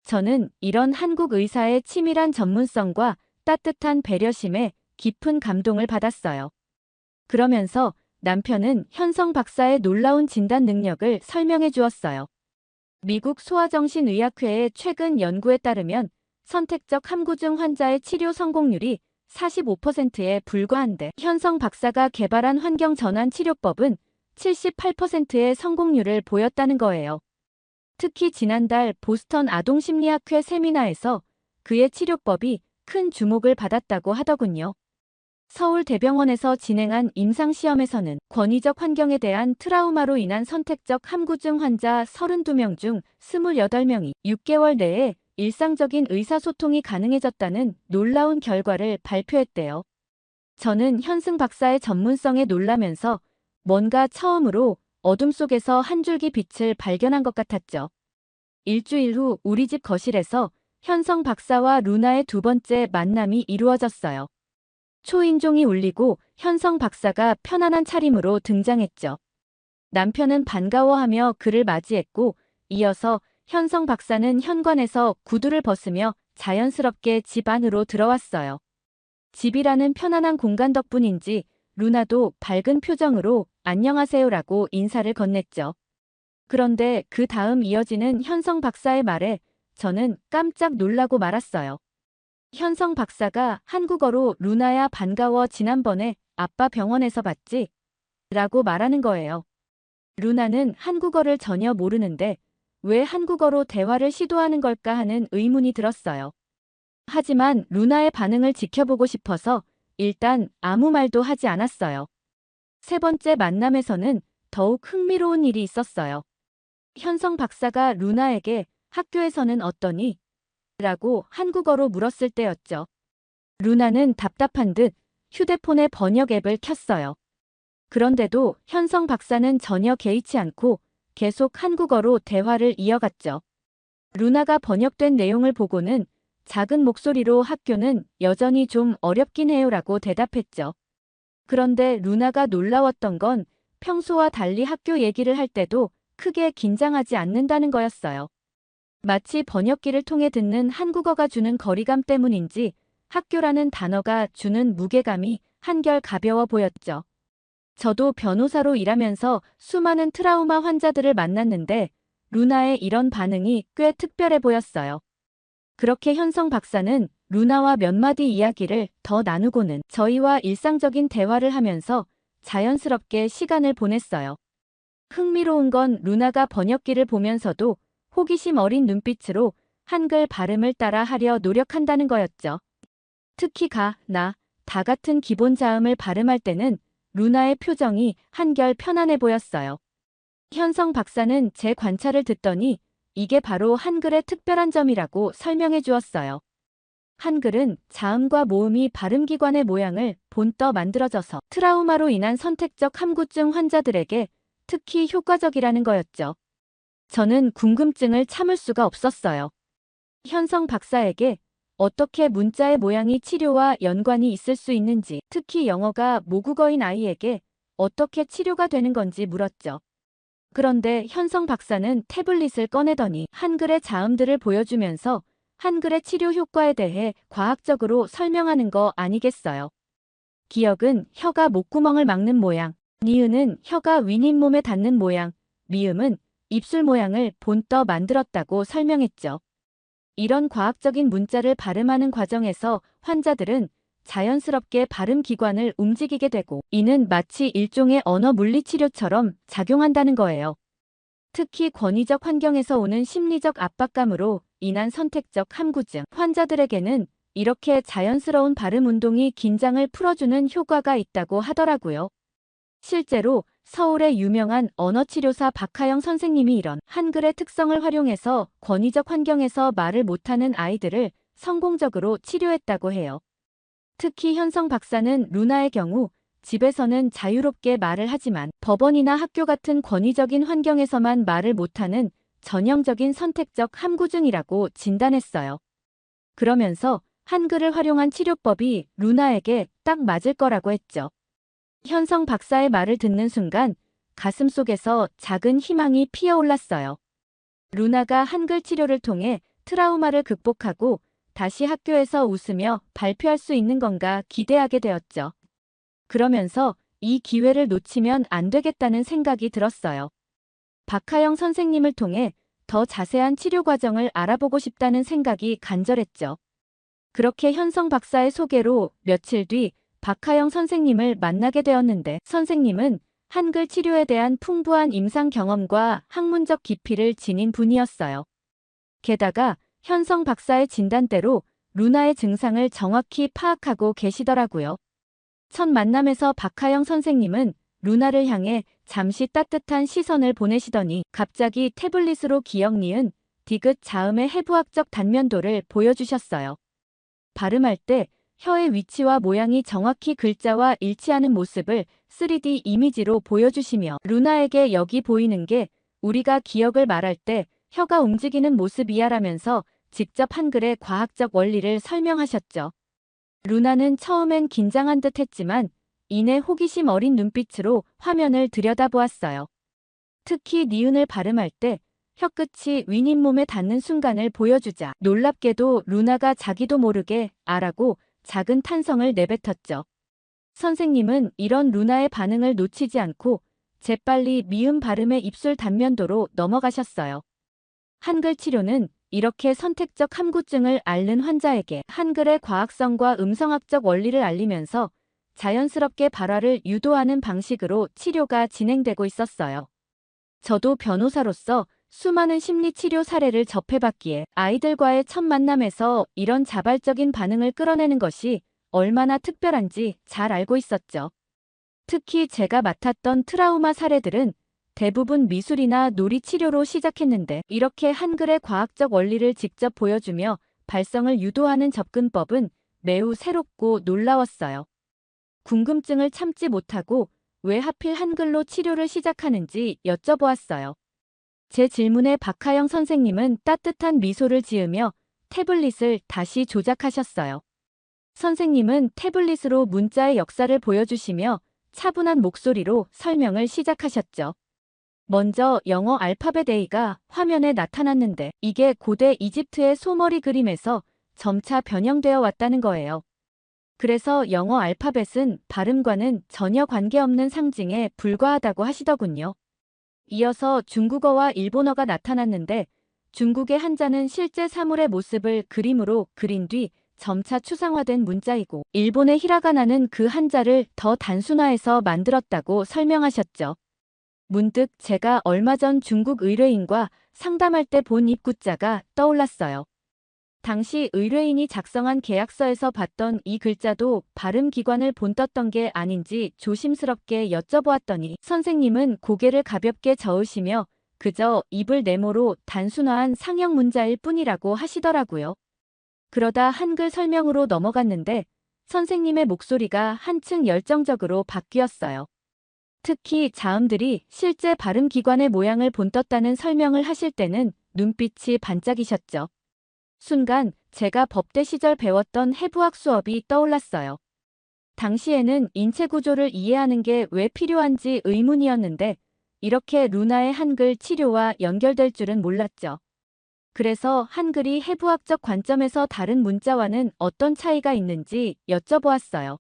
저는 이런 한국 의사의 치밀한 전문성과 따뜻한 배려심에 깊은 감동을 받았어요. 그러면서 남편은 현성 박사의 놀라운 진단 능력을 설명해 주었어요. 미국 소아정신의학회의 최근 연구에 따르면 선택적 함구증 환자의 치료 성공률이 45%에 불과한데 현성 박사가 개발한 환경 전환 치료법은 78%의 성공률을 보였다는 거예요. 특히 지난달 보스턴 아동심리학회 세미나에서 그의 치료법이 큰 주목을 받았다고 하더군요. 서울대병원에서 진행한 임상시험에서는 권위적 환경에 대한 트라우마로 인한 선택적 함구증 환자 32명 중 28명이 6개월 내에 일상적인 의사소통이 가능해졌다는 놀라운 결과를 발표했대요. 저는 현승 박사의 전문성에 놀라면서 뭔가 처음으로 어둠 속에서 한 줄기 빛을 발견한 것 같았죠. 일주일 후 우리 집 거실에서 현성 박사와 루나의 두 번째 만남이 이루어졌어요. 초인종이 울리고 현성 박사가 편안한 차림으로 등장했죠. 남편은 반가워하며 그를 맞이했고 이어서 현성 박사는 현관에서 구두를 벗으며 자연스럽게 집 안으로 들어왔어요. 집이라는 편안한 공간 덕분인지 루나도 밝은 표정으로 안녕하세요라고 인사를 건넸죠. 그런데 그 다음 이어지는 현성 박사의 말에 저는 깜짝 놀라고 말았어요. 현성 박사가 한국어로 루나야 반가워 지난번에 아빠 병원에서 봤지? 라고 말하는 거예요. 루나는 한국어를 전혀 모르는데 왜 한국어로 대화를 시도하는 걸까 하는 의문이 들었어요. 하지만 루나의 반응을 지켜보고 싶어서 일단 아무 말도 하지 않았어요. 세 번째 만남에서는 더욱 흥미로운 일이 있었어요. 현성 박사가 루나에게 학교에서는 어떠니? 라고 한국어로 물었을 때였죠. 루나는 답답한 듯 휴대폰의 번역 앱을 켰어요. 그런데도 현성 박사는 전혀 개의치 않고 계속 한국어로 대화를 이어갔죠. 루나가 번역된 내용을 보고는 작은 목소리로 학교는 여전히 좀 어렵긴 해요라고 대답했죠. 그런데 루나가 놀라웠던 건 평소와 달리 학교 얘기를 할 때도 크게 긴장하지 않는다는 거였어요. 마치 번역기를 통해 듣는 한국어가 주는 거리감 때문인지 학교라는 단어가 주는 무게감이 한결 가벼워 보였죠. 저도 변호사로 일하면서 수많은 트라우마 환자들을 만났는데 루나의 이런 반응이 꽤 특별해 보였어요. 그렇게 현성 박사는 루나와 몇 마디 이야기를 더 나누고는 저희와 일상적인 대화를 하면서 자연스럽게 시간을 보냈어요. 흥미로운 건 루나가 번역기를 보면서도 호기심 어린 눈빛으로 한글 발음을 따라 하려 노력한다는 거였죠. 특히 가, 나, 다 같은 기본 자음을 발음할 때는 루나의 표정이 한결 편안해 보였어요. 현성 박사는 제 관찰을 듣더니 이게 바로 한글의 특별한 점이라고 설명해 주었어요. 한글은 자음과 모음이 발음기관의 모양을 본떠 만들어져서 트라우마로 인한 선택적 함구증 환자들에게 특히 효과적이라는 거였죠. 저는 궁금증을 참을 수가 없었어요. 현성 박사에게 어떻게 문자의 모양이 치료와 연관이 있을 수 있는지, 특히 영어가 모국어인 아이에게 어떻게 치료가 되는 건지 물었죠. 그런데 현성 박사는 태블릿을 꺼내더니 한글의 자음들을 보여주면서 한글의 치료 효과에 대해 과학적으로 설명하는 거 아니겠어요. 기역은 혀가 목구멍을 막는 모양, 니은은 혀가 윗잇몸에 닿는 모양, 미음은 입술 모양을 본떠 만들었다고 설명했죠. 이런 과학적인 문자를 발음하는 과정에서 환자들은 자연스럽게 발음 기관을 움직이게 되고 이는 마치 일종의 언어 물리치료처럼 작용한다는 거예요. 특히 권위적 환경에서 오는 심리적 압박감으로 인한 선택적 함구증 환자들에게는 이렇게 자연스러운 발음 운동이 긴장을 풀어주는 효과가 있다고 하더라고요. 실제로 서울의 유명한 언어치료사 박하영 선생님이 이런 한글의 특성을 활용해서 권위적 환경에서 말을 못하는 아이들을 성공적으로 치료했다고 해요. 특히 현성 박사는 루나의 경우 집에서는 자유롭게 말을 하지만 법원이나 학교 같은 권위적인 환경에서만 말을 못하는 전형적인 선택적 함구증이라고 진단했어요. 그러면서 한글을 활용한 치료법이 루나에게 딱 맞을 거라고 했죠. 현성 박사의 말을 듣는 순간 가슴속에서 작은 희망이 피어올랐어요. 루나가 한글 치료를 통해 트라우마를 극복하고 다시 학교에서 웃으며 발표할 수 있는 건가 기대하게 되었죠. 그러면서 이 기회를 놓치면 안 되겠다는 생각이 들었어요. 박하영 선생님을 통해 더 자세한 치료 과정을 알아보고 싶다는 생각이 간절했죠. 그렇게 현성 박사의 소개로 며칠 뒤 박하영 선생님을 만나게 되었는데 선생님은 한글 치료에 대한 풍부한 임상 경험과 학문적 깊이를 지닌 분이었어요. 게다가 현성 박사의 진단대로 루나의 증상을 정확히 파악하고 계시더라고요. 첫 만남에서 박하영 선생님은 루나를 향해 잠시 따뜻한 시선을 보내시더니 갑자기 태블릿으로 기억 니은 디귿 자음의 해부학적 단면도를 보여주셨어요. 발음할 때 혀의 위치와 모양이 정확히 글자와 일치하는 모습을 3D 이미지로 보여주시며 루나에게 여기 보이는 게 우리가 기억을 말할 때 혀가 움직이는 모습이야라면서 직접 한글의 과학적 원리를 설명하셨죠. 루나는 처음엔 긴장한 듯 했지만 이내 호기심 어린 눈빛으로 화면을 들여다보았어요. 특히 니은을 발음할 때 혀끝이 윗잇몸에 닿는 순간을 보여주자 놀랍게도 루나가 자기도 모르게 아라고 작은 탄성을 내뱉었죠. 선생님은 이런 루나의 반응을 놓치지 않고 재빨리 미음 발음의 입술 단면도로 넘어가셨어요. 한글 치료는 이렇게 선택적 함구증을 앓는 환자에게 한글의 과학성과 음성학적 원리를 알리면서 자연스럽게 발화를 유도하는 방식으로 치료가 진행되고 있었어요. 저도 변호사로서 수많은 심리치료 사례를 접해봤기에 아이들과의 첫 만남에서 이런 자발적인 반응을 끌어내는 것이 얼마나 특별한지 잘 알고 있었죠. 특히 제가 맡았던 트라우마 사례들은 대부분 미술이나 놀이치료로 시작했는데 이렇게 한글의 과학적 원리를 직접 보여주며 발성을 유도하는 접근법은 매우 새롭고 놀라웠어요. 궁금증을 참지 못하고 왜 하필 한글로 치료를 시작하는지 여쭤보았어요. 제 질문에 박하영 선생님은 따뜻한 미소를 지으며 태블릿을 다시 조작하셨어요. 선생님은 태블릿으로 문자의 역사를 보여주시며 차분한 목소리로 설명을 시작하셨죠. 먼저 영어 알파벳 A가 화면에 나타났는데 이게 고대 이집트의 소머리 그림에서 점차 변형되어 왔다는 거예요. 그래서 영어 알파벳은 발음과는 전혀 관계없는 상징에 불과하다고 하시더군요. 이어서 중국어와 일본어가 나타났는데 중국의 한자는 실제 사물의 모습을 그림으로 그린 뒤 점차 추상화된 문자이고 일본의 히라가나는 그 한자를 더 단순화해서 만들었다고 설명하셨죠. 문득 제가 얼마 전 중국 의뢰인과 상담할 때 본 입구자가 떠올랐어요. 당시 의뢰인이 작성한 계약서에서 봤던 이 글자도 발음 기관을 본떴던 게 아닌지 조심스럽게 여쭤보았더니 선생님은 고개를 가볍게 저으시며 그저 입을 네모로 단순화한 상형 문자일 뿐이라고 하시더라고요. 그러다 한글 설명으로 넘어갔는데 선생님의 목소리가 한층 열정적으로 바뀌었어요. 특히 자음들이 실제 발음 기관의 모양을 본떴다는 설명을 하실 때는 눈빛이 반짝이셨죠. 순간 제가 법대 시절 배웠던 해부학 수업이 떠올랐어요. 당시에는 인체 구조를 이해하는 게 왜 필요한지 의문이었는데 이렇게 루나의 한글 치료와 연결될 줄은 몰랐죠. 그래서 한글이 해부학적 관점에서 다른 문자와는 어떤 차이가 있는지 여쭤보았어요.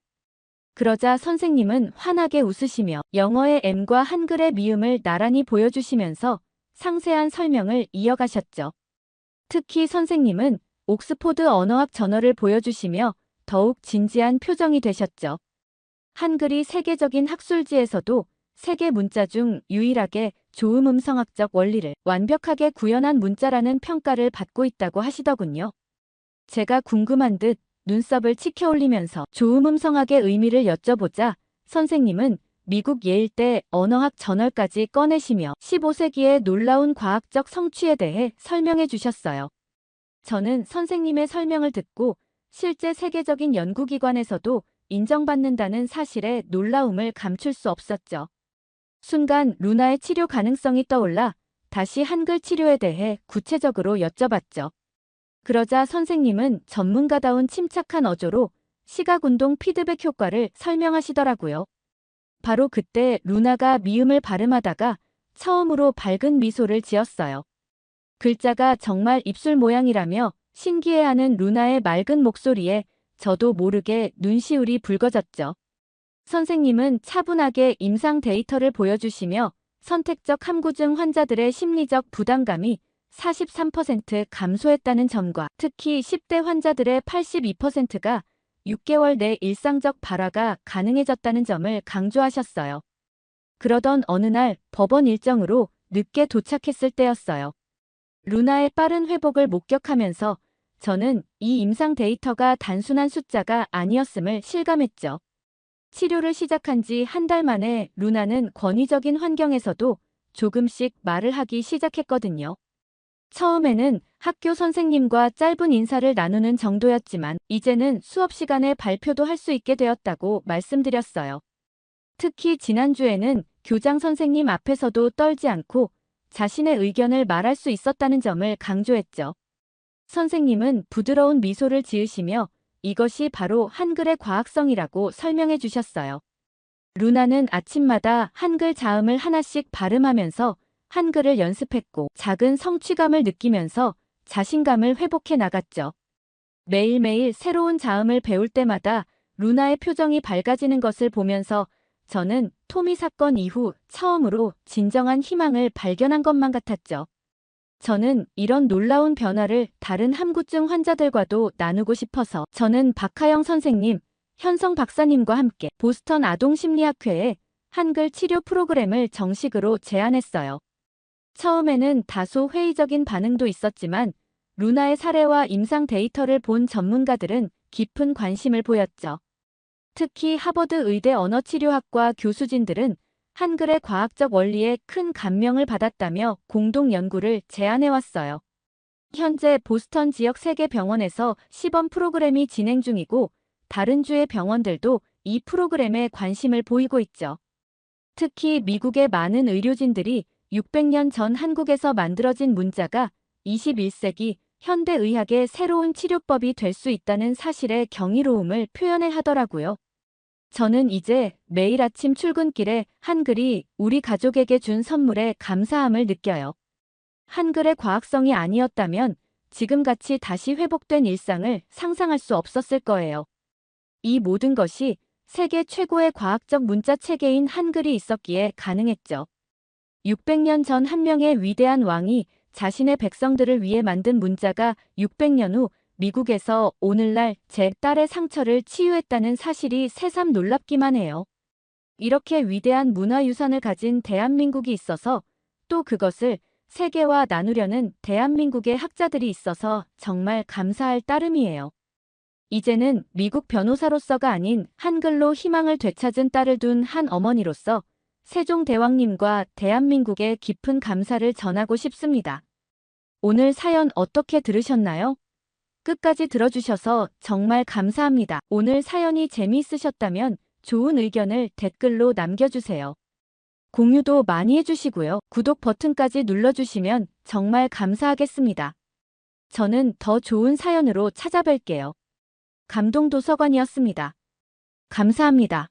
그러자 선생님은 환하게 웃으시며 영어의 M과 한글의 미음을 나란히 보여주시면서 상세한 설명을 이어가셨죠. 특히 선생님은 옥스포드 언어학 저널을 보여주시며 더욱 진지한 표정이 되셨죠. 한글이 세계적인 학술지에서도 세계 문자 중 유일하게 조음 음성학적 원리를 완벽하게 구현한 문자라는 평가를 받고 있다고 하시더군요. 제가 궁금한 듯 눈썹을 치켜 올리면서 조음 음성학의 의미를 여쭤보자 선생님은 미국 예일대 언어학 저널까지 꺼내시며 15세기의 놀라운 과학적 성취에 대해 설명해 주셨어요. 저는 선생님의 설명을 듣고 실제 세계적인 연구기관에서도 인정받는다는 사실에 놀라움을 감출 수 없었죠. 순간 루나의 치료 가능성이 떠올라 다시 한글 치료에 대해 구체적으로 여쭤봤죠. 그러자 선생님은 전문가다운 침착한 어조로 시각운동 피드백 효과를 설명하시더라고요. 바로 그때 루나가 미음을 발음하다가 처음으로 밝은 미소를 지었어요. 글자가 정말 입술 모양이라며 신기해하는 루나의 맑은 목소리에 저도 모르게 눈시울이 붉어졌죠. 선생님은 차분하게 임상 데이터를 보여주시며 선택적 함구증 환자들의 심리적 부담감이 43% 감소했다는 점과 특히 10대 환자들의 82%가 6개월 내 일상적 발화가 가능해졌다는 점을 강조하셨어요. 그러던 어느 날 법원 일정으로 늦게 도착했을 때였어요. 루나의 빠른 회복을 목격하면서 저는 이 임상 데이터가 단순한 숫자가 아니었음을 실감했죠. 치료를 시작한 지 한 달 만에 루나는 권위적인 환경에서도 조금씩 말을 하기 시작했거든요. 처음에는 학교 선생님과 짧은 인사를 나누는 정도였지만 이제는 수업 시간에 발표도 할 수 있게 되었다고 말씀드렸어요. 특히 지난주에는 교장 선생님 앞에서도 떨지 않고 자신의 의견을 말할 수 있었다는 점을 강조했죠. 선생님은 부드러운 미소를 지으시며 이것이 바로 한글의 과학성이라고 설명해 주셨어요. 루나는 아침마다 한글 자음을 하나씩 발음하면서 한글을 연습했고 작은 성취감을 느끼면서 자신감을 회복해 나갔죠. 매일매일 새로운 자음을 배울 때마다 루나의 표정이 밝아지는 것을 보면서 저는 토미 사건 이후 처음으로 진정한 희망을 발견한 것만 같았죠. 저는 이런 놀라운 변화를 다른 함구증 환자들과도 나누고 싶어서 저는 박하영 선생님, 현성 박사님과 함께 보스턴 아동심리학회에 한글 치료 프로그램을 정식으로 제안했어요. 처음에는 다소 회의적인 반응도 있었지만 루나의 사례와 임상 데이터를 본 전문가들은 깊은 관심을 보였죠. 특히 하버드 의대 언어치료학과 교수진들은 한글의 과학적 원리에 큰 감명을 받았다며 공동 연구를 제안해왔어요. 현재 보스턴 지역 3개 병원에서 시범 프로그램이 진행 중이고 다른 주의 병원들도 이 프로그램에 관심을 보이고 있죠. 특히 미국의 많은 의료진들이 600년 전 한국에서 만들어진 문자가 21세기 현대의학의 새로운 치료법이 될 수 있다는 사실에 경이로움을 표현해 하더라고요. 저는 이제 매일 아침 출근길에 한글이 우리 가족에게 준 선물에 감사함을 느껴요. 한글의 과학성이 아니었다면 지금같이 다시 회복된 일상을 상상할 수 없었을 거예요. 이 모든 것이 세계 최고의 과학적 문자 체계인 한글이 있었기에 가능했죠. 600년 전 한 명의 위대한 왕이 자신의 백성들을 위해 만든 문자가 600년 후 미국에서 오늘날 제 딸의 상처를 치유했다는 사실이 새삼 놀랍기만 해요. 이렇게 위대한 문화유산을 가진 대한민국이 있어서 또 그것을 세계와 나누려는 대한민국의 학자들이 있어서 정말 감사할 따름이에요. 이제는 미국 변호사로서가 아닌 한글로 희망을 되찾은 딸을 둔 한 어머니로서 세종대왕님과 대한민국에 깊은 감사를 전하고 싶습니다. 오늘 사연 어떻게 들으셨나요? 끝까지 들어주셔서 정말 감사합니다. 오늘 사연이 재미있으셨다면 좋은 의견을 댓글로 남겨주세요. 공유도 많이 해주시고요. 구독 버튼까지 눌러주시면 정말 감사하겠습니다. 저는 더 좋은 사연으로 찾아뵐게요. 감동도서관이었습니다. 감사합니다.